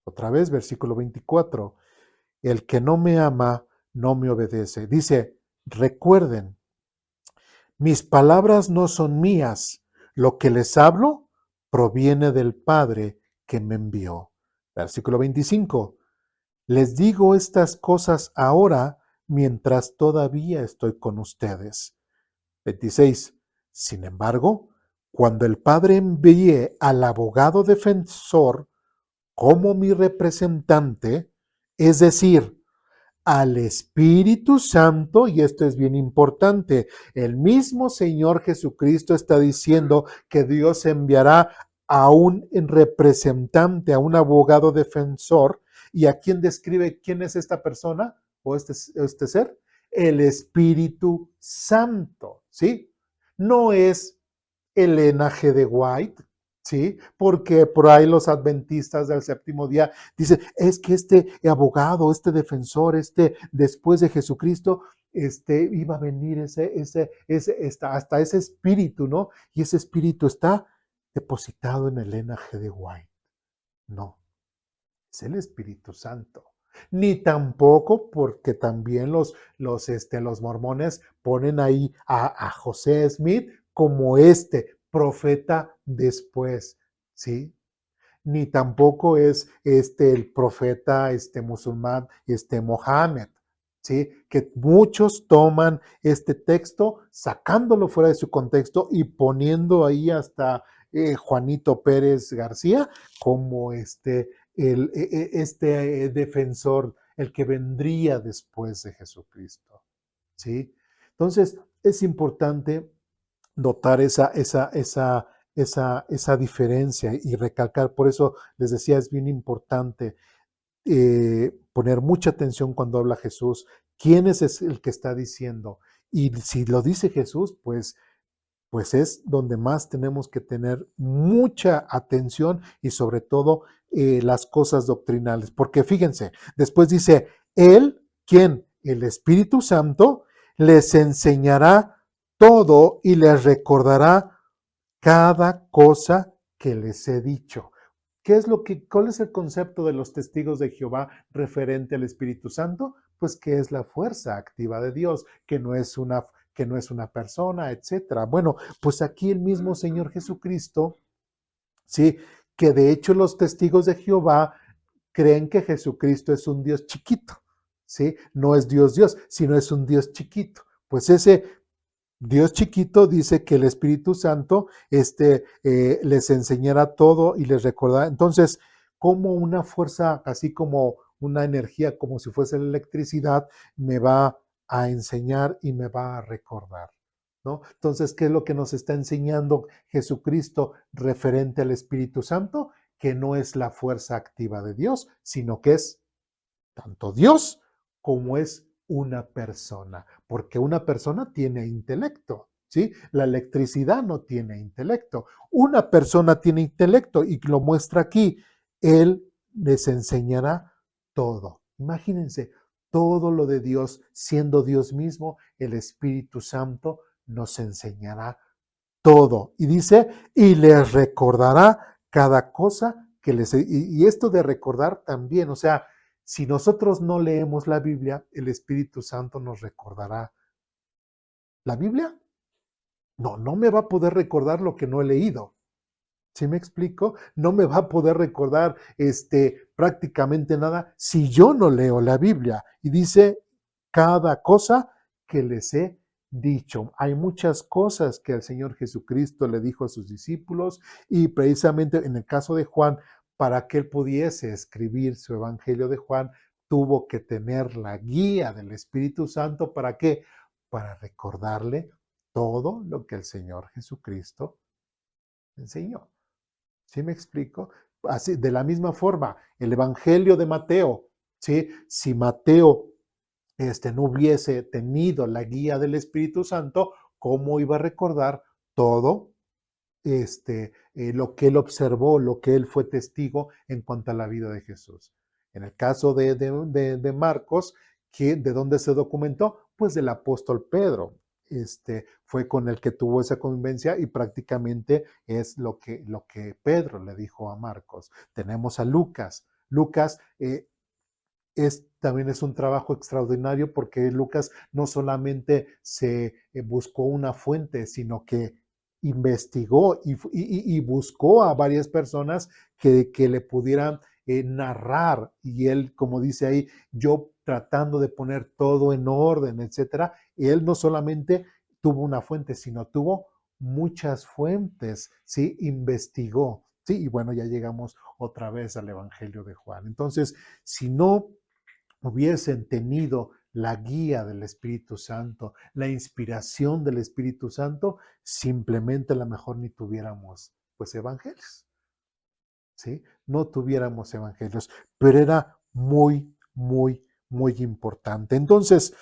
Otra vez, versículo 24, el que no me ama, no me obedece. Dice, recuerden, mis palabras no son mías, lo que les hablo proviene del Padre que me envió. Versículo 25. Les digo estas cosas ahora mientras todavía estoy con ustedes. 26. Sin embargo, cuando el Padre envíe al abogado defensor como mi representante, es decir, al Espíritu Santo, y esto es bien importante, el mismo Señor Jesucristo está diciendo que Dios enviará a un representante, a un abogado defensor, y a quién describe quién es esta persona o este ser, el Espíritu Santo, ¿sí? no es Elena G. de White, ¿sí? Porque por ahí los adventistas del séptimo día dicen, es que este abogado, este defensor, después de Jesucristo, iba a venir hasta ese espíritu, ¿no? Y ese espíritu está depositado en Elena G. de White. No, es el Espíritu Santo. Ni tampoco porque también los mormones ponen ahí a José Smith como profeta después, ¿sí? Ni tampoco es el profeta musulmán, Mohammed, ¿sí? Que muchos toman este texto, sacándolo fuera de su contexto y poniendo ahí hasta Juanito Pérez García como defensor, el que vendría después de Jesucristo, ¿sí? Entonces, es importante notar esa diferencia y recalcar. Por eso les decía, es bien importante poner mucha atención cuando habla Jesús. ¿Quién es el que está diciendo? Y si lo dice Jesús, pues es donde más tenemos que tener mucha atención y sobre todo las cosas doctrinales. Porque fíjense, después dice, Él, ¿quién? El Espíritu Santo les enseñará todo y les recordará cada cosa que les he dicho. ¿Cuál es el concepto de los testigos de Jehová referente al Espíritu Santo? Pues que es la fuerza activa de Dios, que no es una persona, etcétera. Bueno, pues aquí el mismo Señor Jesucristo, sí, que de hecho los testigos de Jehová creen que Jesucristo es un Dios chiquito, sí, no es Dios Dios, sino es un Dios chiquito. Pues ese Dios chiquito dice que el Espíritu Santo les enseñará todo y les recordará. Entonces, como una fuerza, así como una energía, como si fuese la electricidad, me va a enseñar y me va a recordar, ¿no? Entonces, ¿qué es lo que nos está enseñando Jesucristo referente al Espíritu Santo? Que no es la fuerza activa de Dios, sino que es tanto Dios como es una persona, porque una persona tiene intelecto, ¿sí? La electricidad no tiene intelecto. Una persona tiene intelecto y lo muestra aquí. Él les enseñará todo. Imagínense, todo lo de Dios, siendo Dios mismo, el Espíritu Santo nos enseñará todo. Y dice, y les recordará cada cosa que les... Y esto de recordar también, o sea, si nosotros no leemos la Biblia, el Espíritu Santo nos recordará. ¿La Biblia? No, no me va a poder recordar lo que no he leído. ¿Sí me explico? No me va a poder recordar prácticamente nada si yo no leo la Biblia. Y dice cada cosa que les he dicho. Hay muchas cosas que el Señor Jesucristo le dijo a sus discípulos y precisamente en el caso de Juan, para que él pudiese escribir su Evangelio de Juan, tuvo que tener la guía del Espíritu Santo. ¿Para qué? Para recordarle todo lo que el Señor Jesucristo enseñó. ¿Sí me explico? Así, de la misma forma, el Evangelio de Mateo, ¿sí? Si Mateo no hubiese tenido la guía del Espíritu Santo, ¿cómo iba a recordar todo lo que él observó, lo que él fue testigo en cuanto a la vida de Jesús? En el caso de Marcos, ¿de dónde se documentó? Pues del apóstol Pedro. Fue con el que tuvo esa convivencia y prácticamente es lo que Pedro le dijo a Marcos. Tenemos a Lucas. Lucas también es un trabajo extraordinario porque Lucas no solamente se buscó una fuente, sino que investigó y buscó a varias personas que le pudieran narrar. Y él, como dice ahí, yo tratando de poner todo en orden, etcétera. Y él no solamente tuvo una fuente, sino tuvo muchas fuentes, ¿sí? Investigó, ¿sí? Y bueno, ya llegamos otra vez al Evangelio de Juan. Entonces, si no hubiesen tenido la guía del Espíritu Santo, la inspiración del Espíritu Santo, simplemente a lo mejor ni tuviéramos pues evangelios, ¿sí? No tuviéramos evangelios, pero era muy, muy, muy importante. Entonces,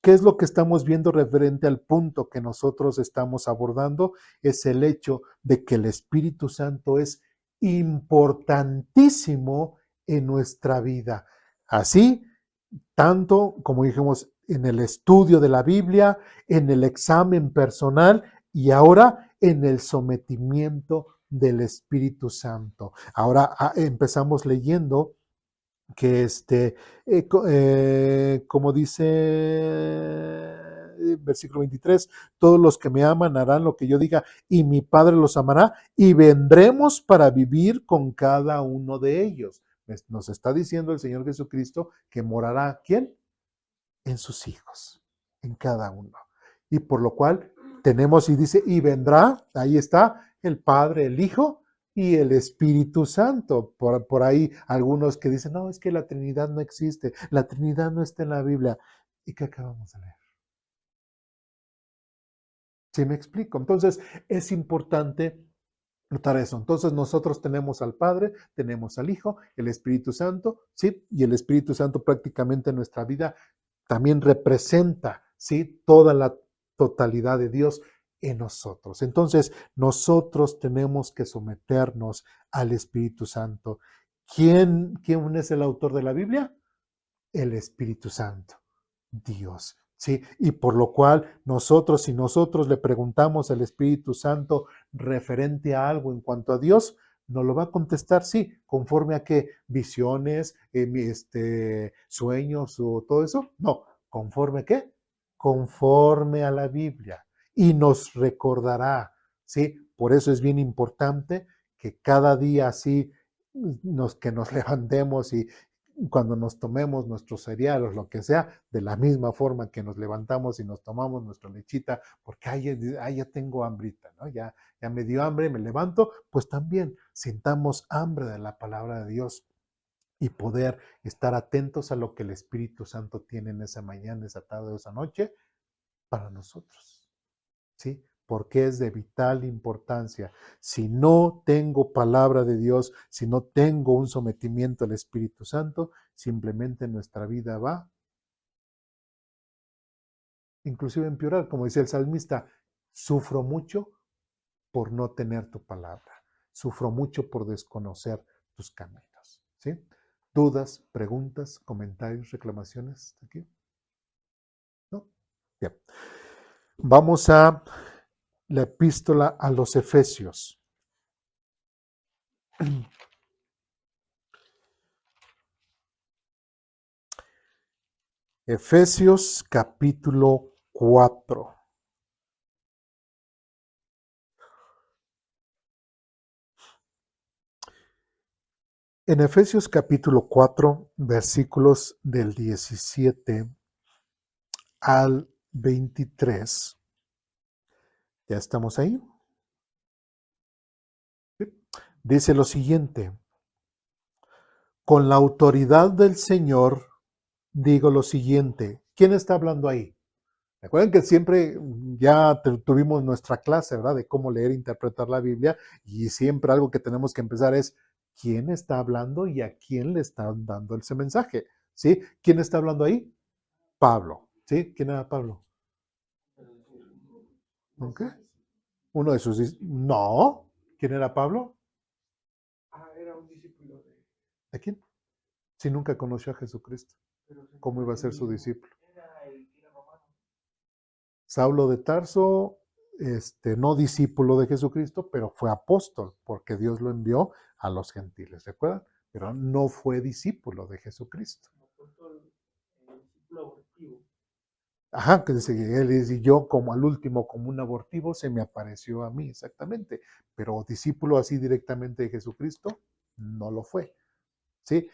¿qué es lo que estamos viendo referente al punto que nosotros estamos abordando? Es el hecho de que el Espíritu Santo es importantísimo en nuestra vida. Así, tanto como dijimos en el estudio de la Biblia, en el examen personal y ahora en el sometimiento del Espíritu Santo. Ahora empezamos leyendo que como dice versículo 23, todos los que me aman harán lo que yo diga y mi Padre los amará y vendremos para vivir con cada uno de ellos. Nos está diciendo el Señor Jesucristo que morará, ¿quién? En sus hijos, en cada uno. Y por lo cual tenemos, y dice, y vendrá, ahí está, el Padre, el Hijo y el Espíritu Santo. Por ahí algunos que dicen, no, es que la Trinidad no existe, la Trinidad no está en la Biblia. ¿Y qué acabamos de leer? ¿Sí me explico? Entonces, es importante notar eso. Entonces, nosotros tenemos al Padre, tenemos al Hijo, el Espíritu Santo, ¿sí? Y el Espíritu Santo prácticamente en nuestra vida también representa, ¿sí? Toda la totalidad de Dios en nosotros. Entonces, nosotros tenemos que someternos al Espíritu Santo. ¿Quién es el autor de la Biblia? El Espíritu Santo, Dios. ¿Sí? Y por lo cual nosotros, si nosotros le preguntamos al Espíritu Santo referente a algo en cuanto a Dios, nos lo va a contestar sí, conforme a qué visiones, sueños o todo eso. No, conforme a qué, conforme a la Biblia. Y nos recordará, ¿sí? Por eso es bien importante que cada día así que nos levantemos y cuando nos tomemos nuestros cereales, lo que sea, de la misma forma que nos levantamos y nos tomamos nuestra lechita, porque ya tengo hambrita, ¿no? Ya me dio hambre, me levanto, pues también sintamos hambre de la palabra de Dios y poder estar atentos a lo que el Espíritu Santo tiene en esa mañana, esa tarde, esa noche para nosotros, ¿sí? Porque es de vital importancia. Si no tengo palabra de Dios, si no tengo un sometimiento al Espíritu Santo, simplemente nuestra vida va, inclusive empeorar, como dice el salmista, sufro mucho por no tener tu palabra, sufro mucho por desconocer tus caminos, ¿sí? ¿Dudas, preguntas, comentarios, reclamaciones aquí? ¿No? Bien. Vamos a la epístola a los Efesios. Efesios capítulo 4. En Efesios capítulo 4, versículos del 17 al 23. ¿Ya estamos ahí? Dice lo siguiente: con la autoridad del Señor digo lo siguiente. ¿Quién está hablando ahí? Recuerden que siempre ya tuvimos nuestra clase, ¿verdad? De cómo leer e interpretar la Biblia, y siempre algo que tenemos que empezar es quién está hablando y a quién le están dando ese mensaje, ¿sí? ¿Quién está hablando ahí? Pablo, ¿sí? ¿Quién era Pablo? ¿Ok? Uno de sus... No. ¿Quién era Pablo? Era un discípulo de... ¿De quién? Si nunca conoció a Jesucristo, ¿cómo iba a ser su discípulo? Era el que era romano. Saulo de Tarso, no discípulo de Jesucristo, pero fue apóstol, porque Dios lo envió a los gentiles, ¿recuerdan? Pero no fue discípulo de Jesucristo. Apóstol, discípulo abortivo. Ajá, que dice, él dice, yo como al último, como un abortivo, se me apareció a mí, exactamente. Pero discípulo así directamente de Jesucristo, no lo fue, ¿sí?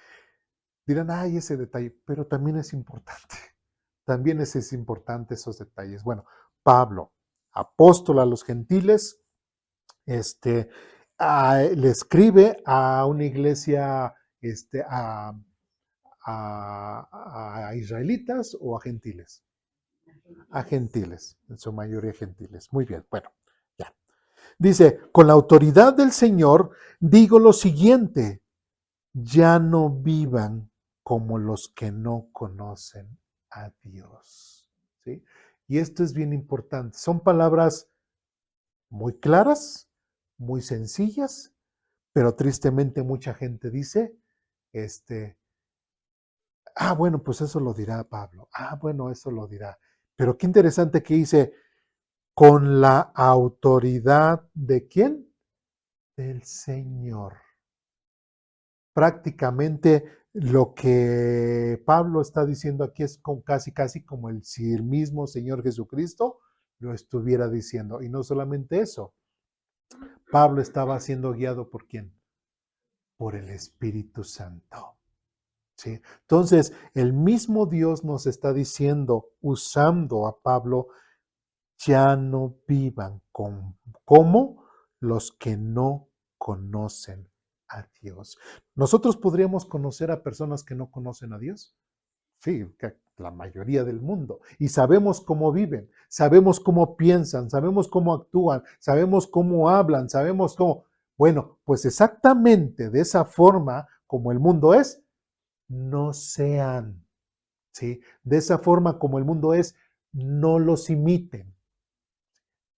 Dirán, ay, ese detalle, pero también es importante. También es importante esos detalles. Bueno, Pablo, apóstol a los gentiles, le escribe a una iglesia, a israelitas o a gentiles. A gentiles, en su mayoría gentiles. Muy bien, bueno, ya. Dice, con la autoridad del Señor digo lo siguiente, ya no vivan como los que no conocen a Dios. ¿sí? Y esto es bien importante. Son palabras muy claras, muy sencillas, pero tristemente mucha gente dice, bueno, pues eso lo dirá Pablo. Bueno, eso lo dirá. Pero qué interesante que dice, con la autoridad de ¿quién? Del Señor. Prácticamente lo que Pablo está diciendo aquí es casi como si el mismo Señor Jesucristo lo estuviera diciendo. Y no solamente eso, Pablo estaba siendo guiado ¿por quién? Por el Espíritu Santo. ¿Sí? Entonces, el mismo Dios nos está diciendo, usando a Pablo, ya no vivan como los que no conocen a Dios. ¿Nosotros podríamos conocer a personas que no conocen a Dios? Sí, la mayoría del mundo. Y sabemos cómo viven, sabemos cómo piensan, sabemos cómo actúan, sabemos cómo hablan, sabemos cómo... Bueno, pues exactamente de esa forma como el mundo es, no sean, ¿sí? De esa forma como el mundo es, no los imiten.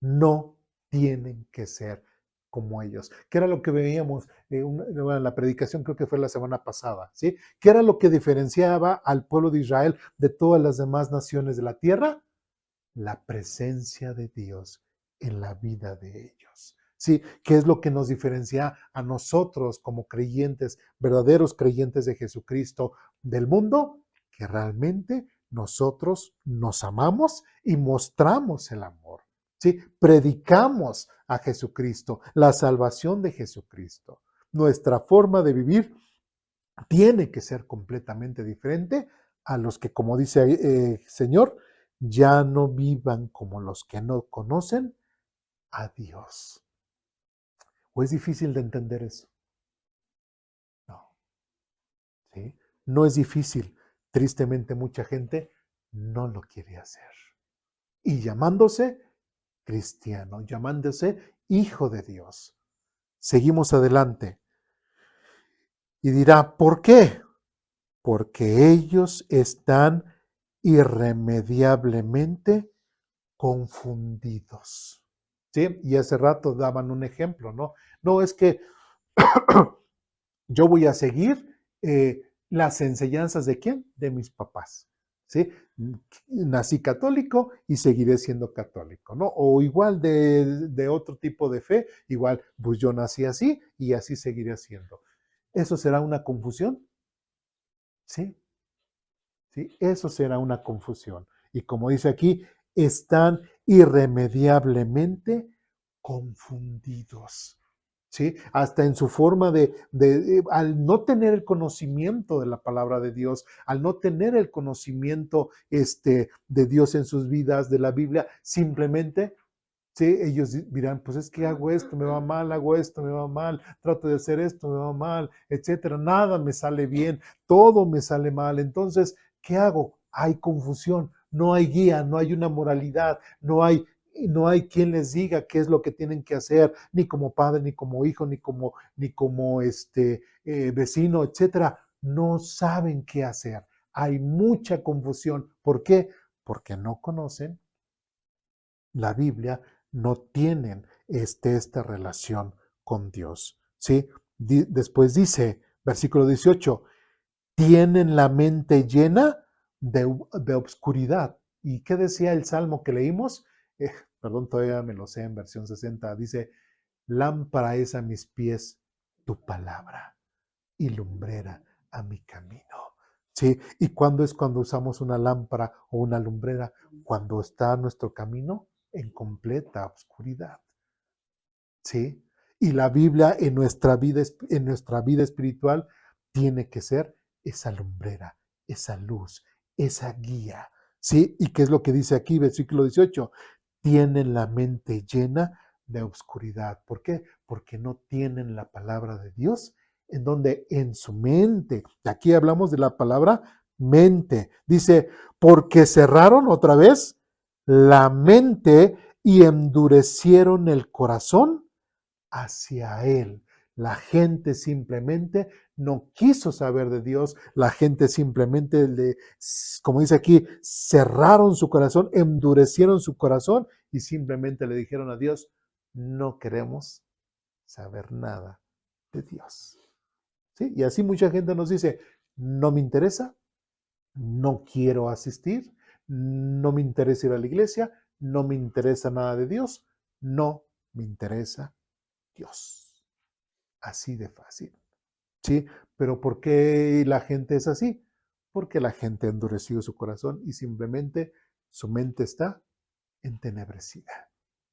No tienen que ser como ellos. ¿Qué era lo que veíamos en la predicación? Creo que fue la semana pasada, ¿sí? ¿Qué era lo que diferenciaba al pueblo de Israel de todas las demás naciones de la tierra? La presencia de Dios en la vida de ellos. ¿Sí? ¿Qué es lo que nos diferencia a nosotros como creyentes, verdaderos creyentes de Jesucristo del mundo? Que realmente nosotros nos amamos y mostramos el amor. ¿Sí? Predicamos a Jesucristo, la salvación de Jesucristo. Nuestra forma de vivir tiene que ser completamente diferente a los que, como dice Señor, ya no vivan como los que no conocen a Dios. ¿O es difícil de entender eso? No. ¿Sí? No es difícil. Tristemente mucha gente no lo quiere hacer. Y llamándose cristiano, llamándose hijo de Dios. Seguimos adelante. Y dirá, ¿por qué? Porque ellos están irremediablemente confundidos. ¿Sí? Y hace rato daban un ejemplo, ¿no? No, es que yo voy a seguir las enseñanzas de quién? De mis papás. ¿Sí? Nací católico y seguiré siendo católico, ¿no? O igual de otro tipo de fe, igual, pues yo nací así y así seguiré siendo. ¿Eso será una confusión? Sí, sí, eso será una confusión. Y como dice aquí, están irremediablemente confundidos. ¿Sí? Hasta en su forma al no tener el conocimiento de la palabra de Dios, al no tener el conocimiento de Dios en sus vidas, de la Biblia, simplemente, ¿sí? Ellos dirán, pues es que hago esto, me va mal, hago esto, me va mal, trato de hacer esto, me va mal, etcétera, nada me sale bien, todo me sale mal, entonces, ¿qué hago? Hay confusión, no hay guía, no hay una moralidad, no hay quien les diga qué es lo que tienen que hacer, ni como padre, ni como hijo, ni como vecino, etcétera. No saben qué hacer. Hay mucha confusión. ¿Por qué? Porque no conocen la Biblia, no tienen esta relación con Dios. ¿Sí? Después dice, versículo 18, tienen la mente llena de obscuridad. ¿Y qué decía el salmo que leímos? Perdón, todavía me lo sé en versión 60. Dice, lámpara es a mis pies tu palabra y lumbrera a mi camino. ¿Sí? ¿Y cuándo es cuando usamos una lámpara o una lumbrera? Cuando está nuestro camino en completa oscuridad. ¿Sí? Y la Biblia en nuestra vida espiritual tiene que ser esa lumbrera, esa luz, esa guía. ¿Sí? ¿Y qué es lo que dice aquí, versículo 18? Tienen la mente llena de oscuridad. ¿Por qué? Porque no tienen la palabra de Dios en donde en su mente, aquí hablamos de la palabra mente, dice, porque cerraron otra vez la mente y endurecieron el corazón hacia Él. La gente simplemente no quiso saber de Dios, la gente simplemente, como dice aquí, cerraron su corazón, endurecieron su corazón y simplemente le dijeron a Dios, no queremos saber nada de Dios. ¿Sí? Y así mucha gente nos dice, no me interesa, no quiero asistir, no me interesa ir a la iglesia, no me interesa nada de Dios, no me interesa Dios. Así de fácil. ¿Sí? Pero ¿por qué la gente es así? Porque la gente ha endurecido su corazón y simplemente su mente está entenebrecida.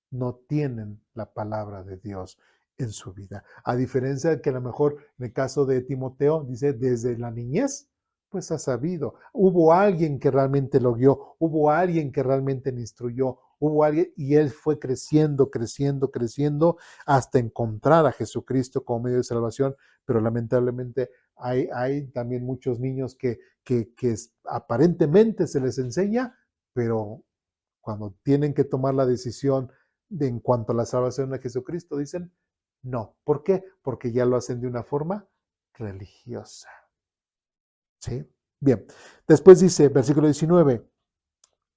No tienen la palabra de Dios en su vida. A diferencia de que a lo mejor en el caso de Timoteo, dice, desde la niñez, pues ha sabido. Hubo alguien que realmente lo guió, hubo alguien que realmente le instruyó, hubo alguien y él fue creciendo, creciendo, creciendo hasta encontrar a Jesucristo como medio de salvación, pero lamentablemente hay también muchos niños que aparentemente se les enseña, pero cuando tienen que tomar la decisión en cuanto a la salvación de Jesucristo, dicen no. ¿Por qué? Porque ya lo hacen de una forma religiosa. ¿Sí? Bien. Después dice, versículo 19,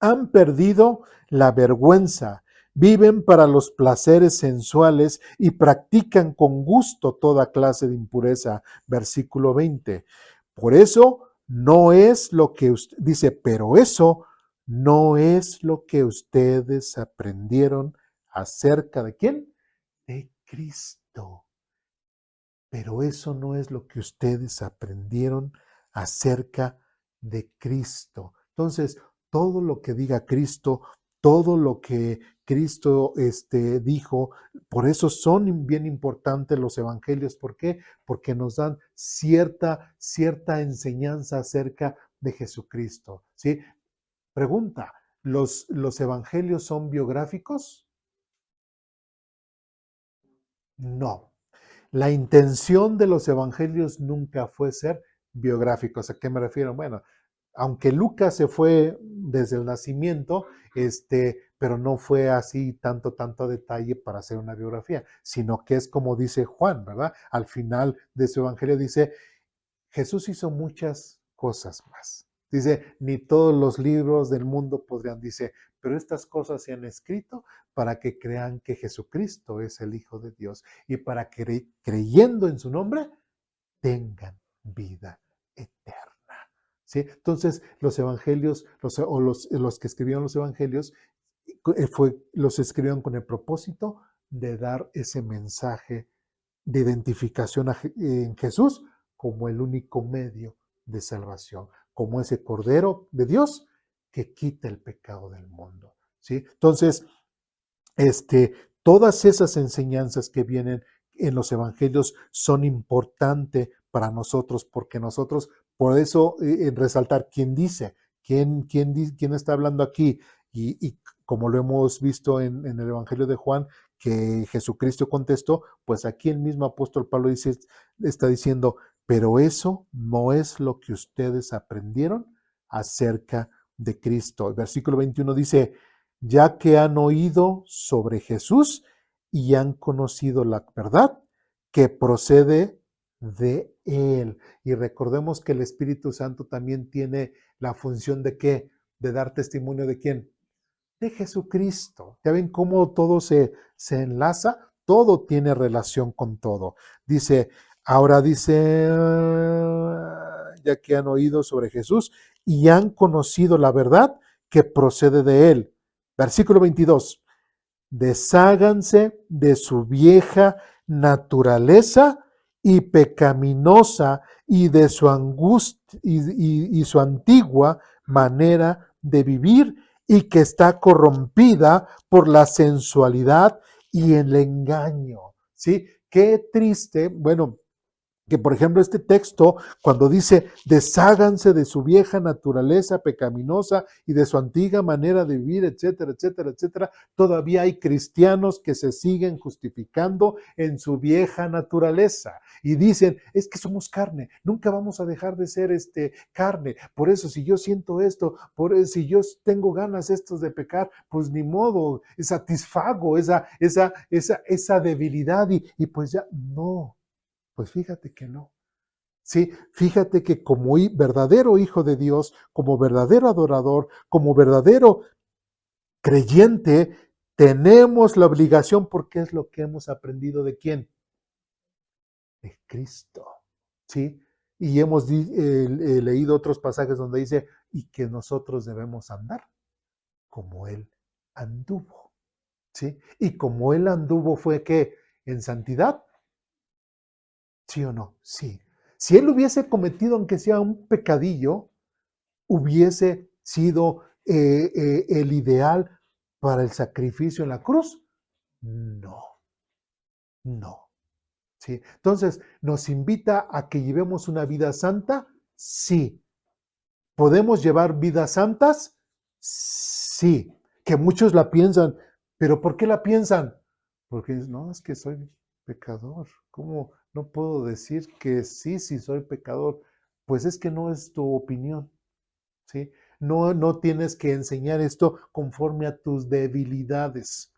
han perdido la vergüenza, viven para los placeres sensuales y practican con gusto toda clase de impureza. Versículo 20. Por eso no es lo que usted dice, pero eso no es lo que ustedes aprendieron acerca de quién? De Cristo. Pero eso no es lo que ustedes aprendieron acerca de Cristo. Entonces, todo lo que diga Cristo, todo lo que Cristo dijo, por eso son bien importantes los evangelios. ¿Por qué? Porque nos dan cierta enseñanza acerca de Jesucristo. ¿Sí? Pregunta, ¿los evangelios son biográficos? No. La intención de los evangelios nunca fue ser biográficos. ¿A qué me refiero? Bueno, aunque Lucas se fue desde el nacimiento, pero no fue así tanto detalle para hacer una biografía, sino que es como dice Juan, ¿verdad? Al final de su evangelio dice, Jesús hizo muchas cosas más. Dice, ni todos los libros del mundo podrían, dice, pero estas cosas se han escrito para que crean que Jesucristo es el Hijo de Dios y para que creyendo en su nombre tengan vida eterna. ¿Sí? Entonces, los evangelios, los que escribieron los evangelios, los escribieron con el propósito de dar ese mensaje de identificación en Jesús como el único medio de salvación, como ese Cordero de Dios que quita el pecado del mundo. ¿Sí? Entonces, todas esas enseñanzas que vienen en los evangelios son importantes para nosotros, porque nosotros, por eso resaltar quién dice, quién está hablando aquí, y como lo hemos visto en el evangelio de Juan, que Jesucristo contestó, pues aquí el mismo apóstol Pablo está diciendo, pero eso no es lo que ustedes aprendieron acerca de Cristo. El versículo 21 dice, ya que han oído sobre Jesús y han conocido la verdad que procede de Él. Y recordemos que el Espíritu Santo también tiene la función de ¿qué? De dar testimonio de ¿quién? De Jesucristo. ¿Ya ven cómo todo se enlaza? Todo tiene relación con todo. Ahora dice, ya que han oído sobre Jesús y han conocido la verdad que procede de Él. Versículo 22. Desháganse de su vieja naturaleza y pecaminosa y de su angustia y su antigua manera de vivir y que está corrompida por la sensualidad y el engaño. ¿Sí? Qué triste. Bueno, que por ejemplo este texto, cuando dice, desháganse de su vieja naturaleza pecaminosa y de su antigua manera de vivir, etcétera, etcétera, etcétera, todavía hay cristianos que se siguen justificando en su vieja naturaleza y dicen, es que somos carne, nunca vamos a dejar de ser carne, por eso si yo siento esto, si yo tengo ganas estos de pecar, pues ni modo, satisfago esa debilidad y pues ya, no. Pues fíjate que no. Sí, fíjate que como verdadero hijo de Dios, como verdadero adorador, como verdadero creyente, tenemos la obligación, porque es lo que hemos aprendido de quién, de Cristo. ¿Sí? Y hemos leído otros pasajes donde dice, y que nosotros debemos andar como Él anduvo. ¿Sí? Y como Él anduvo fue que en santidad, ¿sí o no? Sí. Si Él hubiese cometido, aunque sea un pecadillo, hubiese sido el ideal para el sacrificio en la cruz. No, no. ¿Sí? Entonces, ¿nos invita a que llevemos una vida santa? Sí. ¿Podemos llevar vidas santas? Sí. Que muchos la piensan, pero ¿por qué la piensan? Porque no, es que soy pecador. ¿Cómo no puedo decir que sí, sí soy pecador? Pues es que no es tu opinión, ¿sí? No, no tienes que enseñar esto conforme a tus debilidades.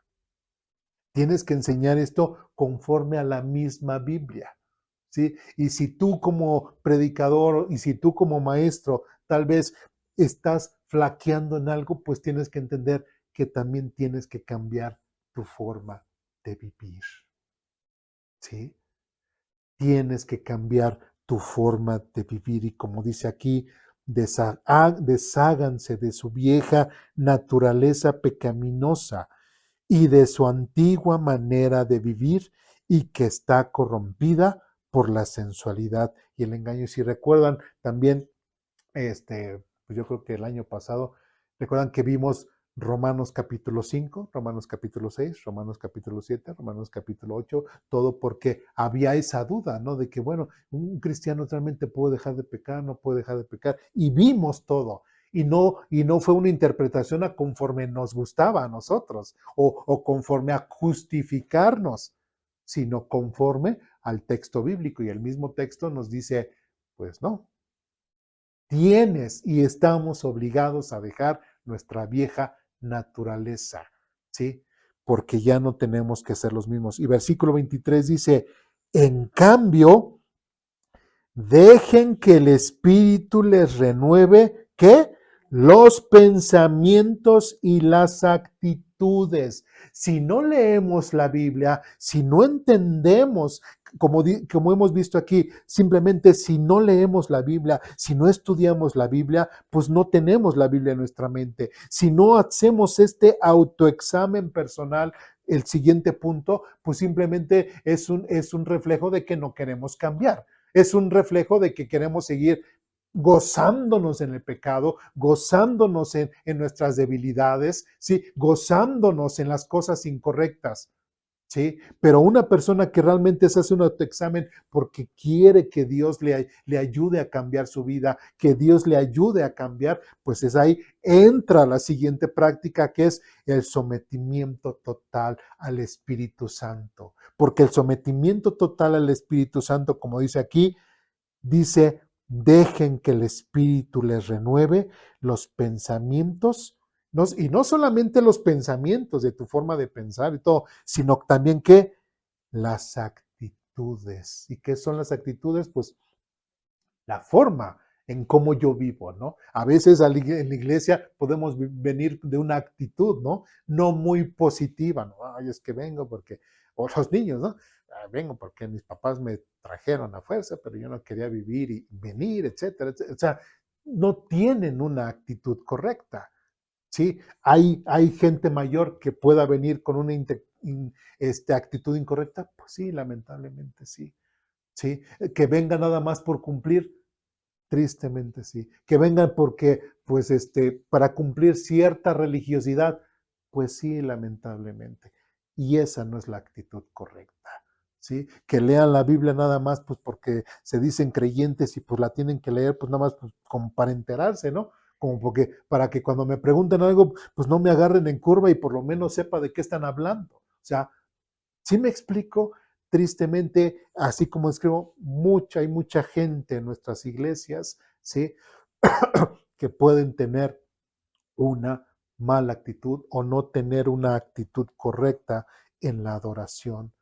Tienes que enseñar esto conforme a la misma Biblia, ¿sí? Y si tú como predicador y si tú como maestro tal vez estás flaqueando en algo, pues tienes que entender que también tienes que cambiar tu forma de vivir, ¿sí? Tienes que cambiar tu forma de vivir y como dice aquí, desháganse de su vieja naturaleza pecaminosa y de su antigua manera de vivir y que está corrompida por la sensualidad y el engaño. Si recuerdan también, pues yo creo que el año pasado, recuerdan que vimos Romanos capítulo 5, Romanos capítulo 6, Romanos capítulo 7, Romanos capítulo 8, todo porque había esa duda, ¿no? De que, bueno, un cristiano realmente puede dejar de pecar, no puede dejar de pecar, y vimos todo. Y no fue una interpretación a conforme nos gustaba a nosotros o conforme a justificarnos, sino conforme al texto bíblico. Y el mismo texto nos dice, pues no, tienes y estamos obligados a dejar nuestra vieja naturaleza, ¿sí? Porque ya no tenemos que ser los mismos. Y versículo 23 dice, en cambio, dejen que el Espíritu les renueve, ¿qué? Los pensamientos y las actitudes. Si no leemos la Biblia, si no entendemos, como hemos visto aquí, simplemente si no leemos la Biblia, si no estudiamos la Biblia, pues no tenemos la Biblia en nuestra mente. Si no hacemos este autoexamen personal, el siguiente punto, pues simplemente es un reflejo de que no queremos cambiar. Es un reflejo de que queremos seguir gozándonos en el pecado, gozándonos en nuestras debilidades, ¿sí? Gozándonos en las cosas incorrectas, ¿sí? Pero una persona que realmente se hace un autoexamen porque quiere que Dios le ayude a cambiar su vida, que Dios le ayude a cambiar, pues es ahí entra la siguiente práctica que es el sometimiento total al Espíritu Santo. Porque el sometimiento total al Espíritu Santo, como dice aquí, dice, dejen que el Espíritu les renueve los pensamientos, y no solamente los pensamientos de tu forma de pensar y todo, sino también que las actitudes. ¿Y qué son las actitudes? Pues la forma en cómo yo vivo, ¿no? A veces en la iglesia podemos venir de una actitud, ¿no? No muy positiva, ¿no? Ay, es que vengo porque, o los niños, ¿no? Vengo porque mis papás me trajeron a fuerza, pero yo no quería vivir y venir, etcétera, etcétera. O sea, no tienen una actitud correcta, ¿sí? Hay gente mayor que pueda venir con una actitud incorrecta, pues sí, lamentablemente sí, ¿sí? Que venga nada más por cumplir, tristemente sí. Que vengan porque, pues, para cumplir cierta religiosidad, pues sí, lamentablemente. Y esa no es la actitud correcta, ¿sí? Que lean la Biblia nada más, pues, porque se dicen creyentes y pues la tienen que leer, pues nada más, pues, como para enterarse, ¿no? Como porque, para que cuando me pregunten algo, pues no me agarren en curva y por lo menos sepa de qué están hablando. O sea, ¿sí me explico? Tristemente, así como escribo, hay mucha gente en nuestras iglesias, ¿sí? que pueden tener una mala actitud o no tener una actitud correcta en la adoración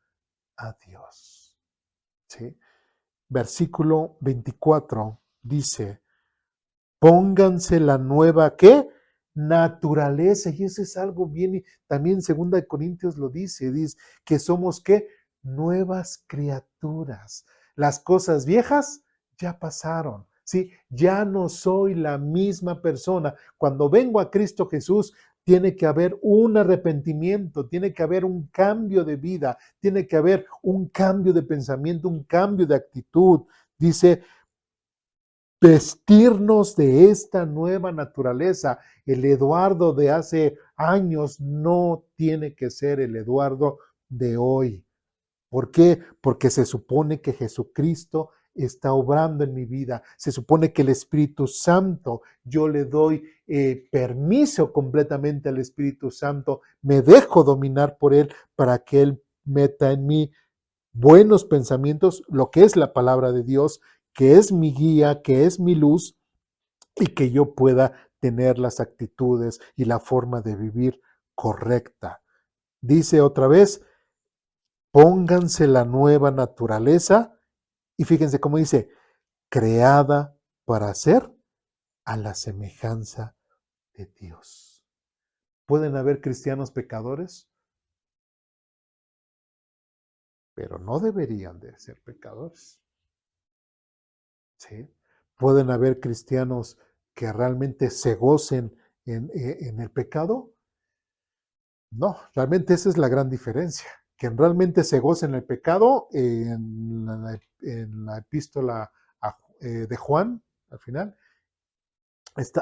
a Dios, ¿sí? versículo 24, dice, pónganse la nueva, ¿qué? Naturaleza. Y eso es algo bien, también 2 Corintios lo dice que somos, ¿qué? Nuevas criaturas. Las cosas viejas ya pasaron, ¿sí? Ya no soy la misma persona. Cuando vengo a Cristo Jesús, tiene que haber un arrepentimiento, tiene que haber un cambio de vida, tiene que haber un cambio de pensamiento, un cambio de actitud. Dice, vestirnos de esta nueva naturaleza. El Eduardo de hace años no tiene que ser el Eduardo de hoy. ¿Por qué? Porque se supone que Jesucristo está obrando en mi vida. Se supone que el Espíritu Santo, yo le doy permiso completamente al Espíritu Santo, me dejo dominar por Él para que Él meta en mí buenos pensamientos, lo que es la palabra de Dios, que es mi guía, que es mi luz, y que yo pueda tener las actitudes y la forma de vivir correcta. Dice otra vez, pónganse la nueva naturaleza y fíjense cómo dice, creada para ser a la semejanza de Dios. ¿Pueden haber cristianos pecadores? Pero no deberían de ser pecadores. ¿Sí? ¿Pueden haber cristianos que realmente se gocen en el pecado? No, realmente esa es la gran diferencia. Quien realmente se goza en el pecado, en la epístola de Juan, al final,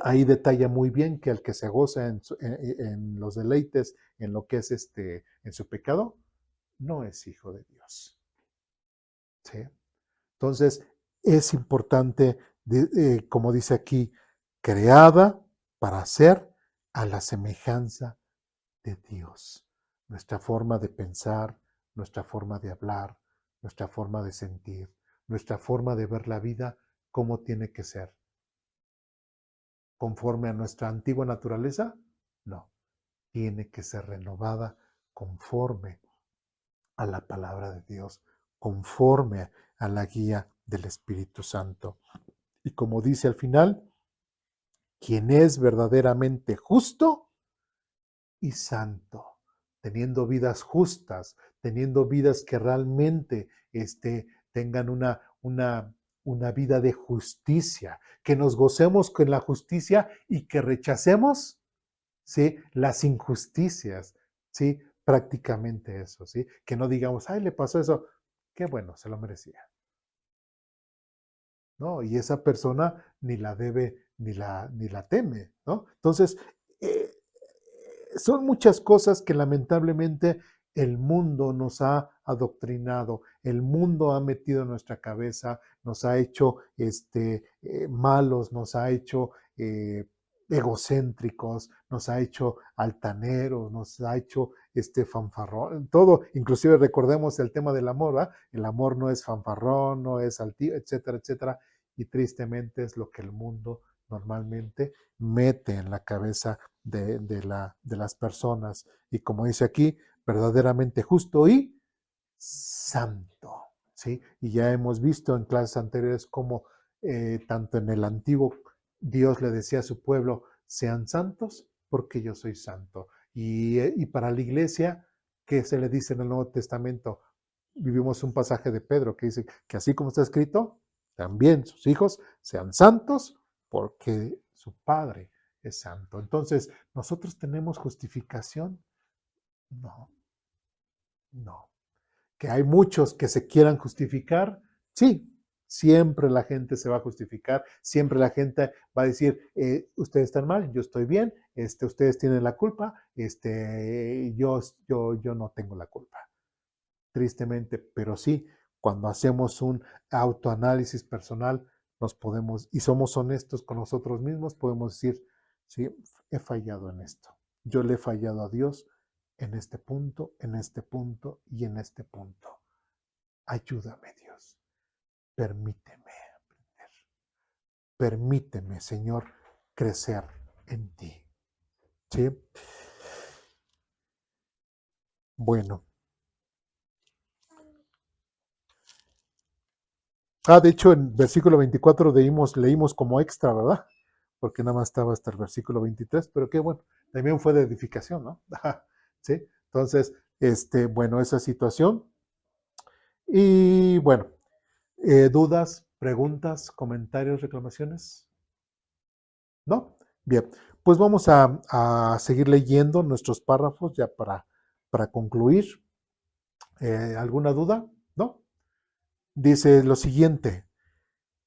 ahí detalla muy bien que el que se goza en los deleites, en lo que es en su pecado, no es hijo de Dios. ¿Sí? Entonces, es importante, como dice aquí, creada para ser a la semejanza de Dios. Nuestra forma de pensar, nuestra forma de hablar, nuestra forma de sentir, nuestra forma de ver la vida, cómo tiene que ser. ¿Conforme a nuestra antigua naturaleza? No, tiene que ser renovada conforme a la palabra de Dios, conforme a la guía del Espíritu Santo. Y como dice al final, quien es verdaderamente justo y santo, teniendo vidas justas, teniendo vidas que realmente tengan una vida de justicia, que nos gocemos con la justicia y que rechacemos, ¿sí?, las injusticias, ¿sí? Prácticamente eso, ¿sí? Que no digamos, ay, le pasó eso, qué bueno, se lo merecía. ¿No? Y esa persona ni la debe, ni la teme, ¿no? Entonces, eh, son muchas cosas que lamentablemente el mundo nos ha adoctrinado, el mundo ha metido en nuestra cabeza, nos ha hecho malos, nos ha hecho egocéntricos, nos ha hecho altaneros, nos ha hecho fanfarrón, todo, inclusive recordemos el tema del amor, ¿verdad? El amor no es fanfarrón, no es altivo, etcétera, etcétera, y tristemente es lo que el mundo normalmente mete en la cabeza de las personas. Y como dice aquí, verdaderamente justo y santo. ¿Sí? Y ya hemos visto en clases anteriores cómo tanto en el antiguo Dios le decía a su pueblo, sean santos porque yo soy santo. Y para la iglesia, ¿qué se le dice en el Nuevo Testamento? Vivimos un pasaje de Pedro que dice que así como está escrito, también sus hijos sean santos porque su Padre es santo. Entonces, ¿nosotros tenemos justificación? No, no. Que hay muchos que se quieran justificar, sí, siempre la gente se va a justificar, siempre la gente va a decir, ustedes están mal, yo estoy bien, ustedes tienen la culpa, yo no tengo la culpa, tristemente, pero sí, cuando hacemos un autoanálisis personal, nos podemos, y somos honestos con nosotros mismos, podemos decir, sí, he fallado en esto, yo le he fallado a Dios en este punto, en este punto y en este punto. Ayúdame, Dios. Permíteme aprender. Permíteme, Señor, crecer en ti. ¿Sí? Bueno. De hecho, en versículo 24 leímos como extra, ¿verdad? Porque nada más estaba hasta el versículo 23, pero qué bueno, también fue de edificación, ¿no? ¿Sí? Entonces, bueno, esa situación. Y bueno, dudas, preguntas, comentarios, reclamaciones. ¿No? Bien, pues vamos a seguir leyendo nuestros párrafos ya para concluir. ¿Alguna duda? ¿No? Dice lo siguiente: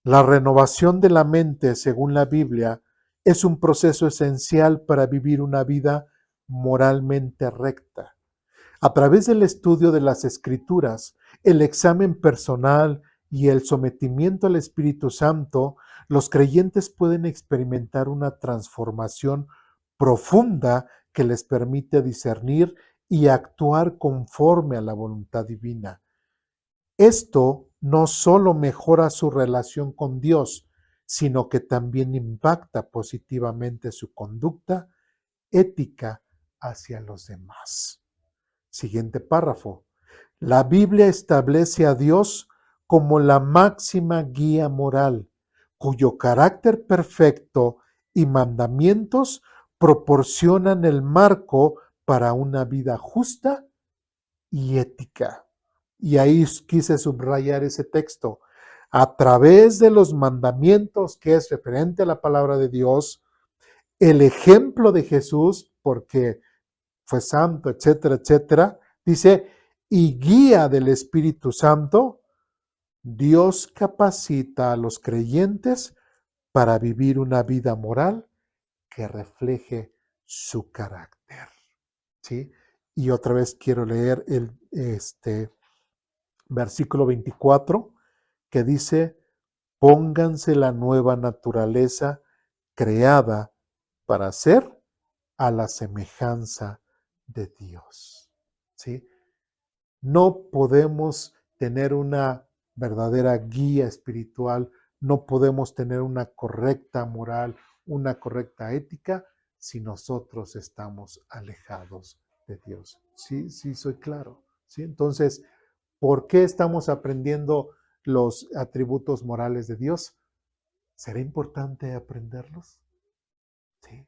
la renovación de la mente, según la Biblia, es un proceso esencial para vivir una vida moralmente recta. A través del estudio de las Escrituras, el examen personal y el sometimiento al Espíritu Santo, los creyentes pueden experimentar una transformación profunda que les permite discernir y actuar conforme a la voluntad divina. Esto no solo mejora su relación con Dios, sino que también impacta positivamente su conducta ética hacia los demás. Siguiente párrafo. La Biblia establece a Dios como la máxima guía moral, cuyo carácter perfecto y mandamientos proporcionan el marco para una vida justa y ética. Y ahí quise subrayar ese texto. A través de los mandamientos, que es referente a la palabra de Dios, el ejemplo de Jesús, porque fue santo, etcétera, etcétera, dice, y guía del Espíritu Santo, Dios capacita a los creyentes para vivir una vida moral que refleje su carácter. ¿Sí? Y otra vez quiero leer el versículo 24, que dice, pónganse la nueva naturaleza creada para ser a la semejanza de Dios. ¿Sí? No podemos tener una verdadera guía espiritual, no podemos tener una correcta moral, una correcta ética, si nosotros estamos alejados de Dios. Sí, sí, soy claro. ¿Sí? Entonces, ¿por qué estamos aprendiendo los atributos morales de Dios? ¿Será importante aprenderlos? Sí,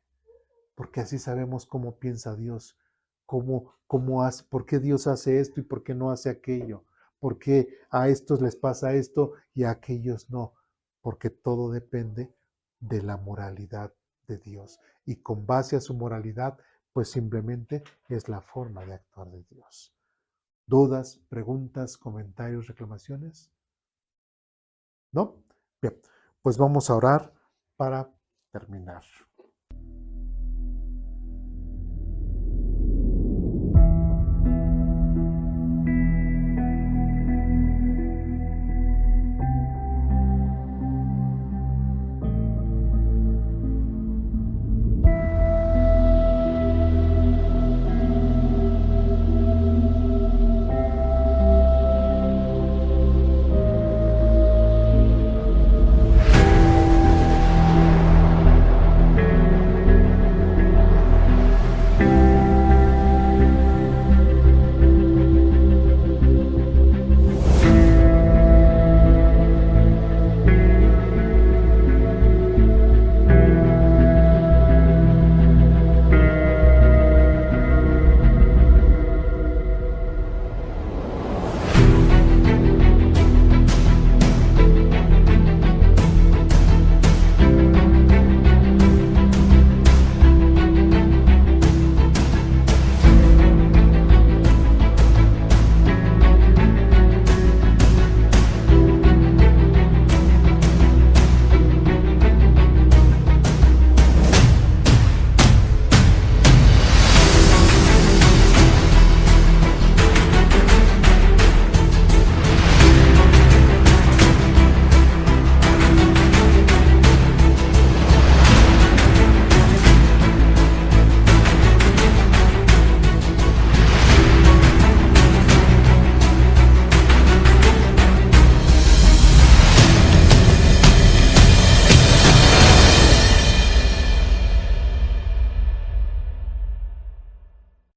porque así sabemos cómo piensa Dios, cómo hace, por qué Dios hace esto y por qué no hace aquello, por qué a estos les pasa esto y a aquellos no, porque todo depende de la moralidad de Dios. Y con base a su moralidad, pues simplemente es la forma de actuar de Dios. ¿Dudas, preguntas, comentarios, reclamaciones? ¿No? Bien, pues vamos a orar para terminar.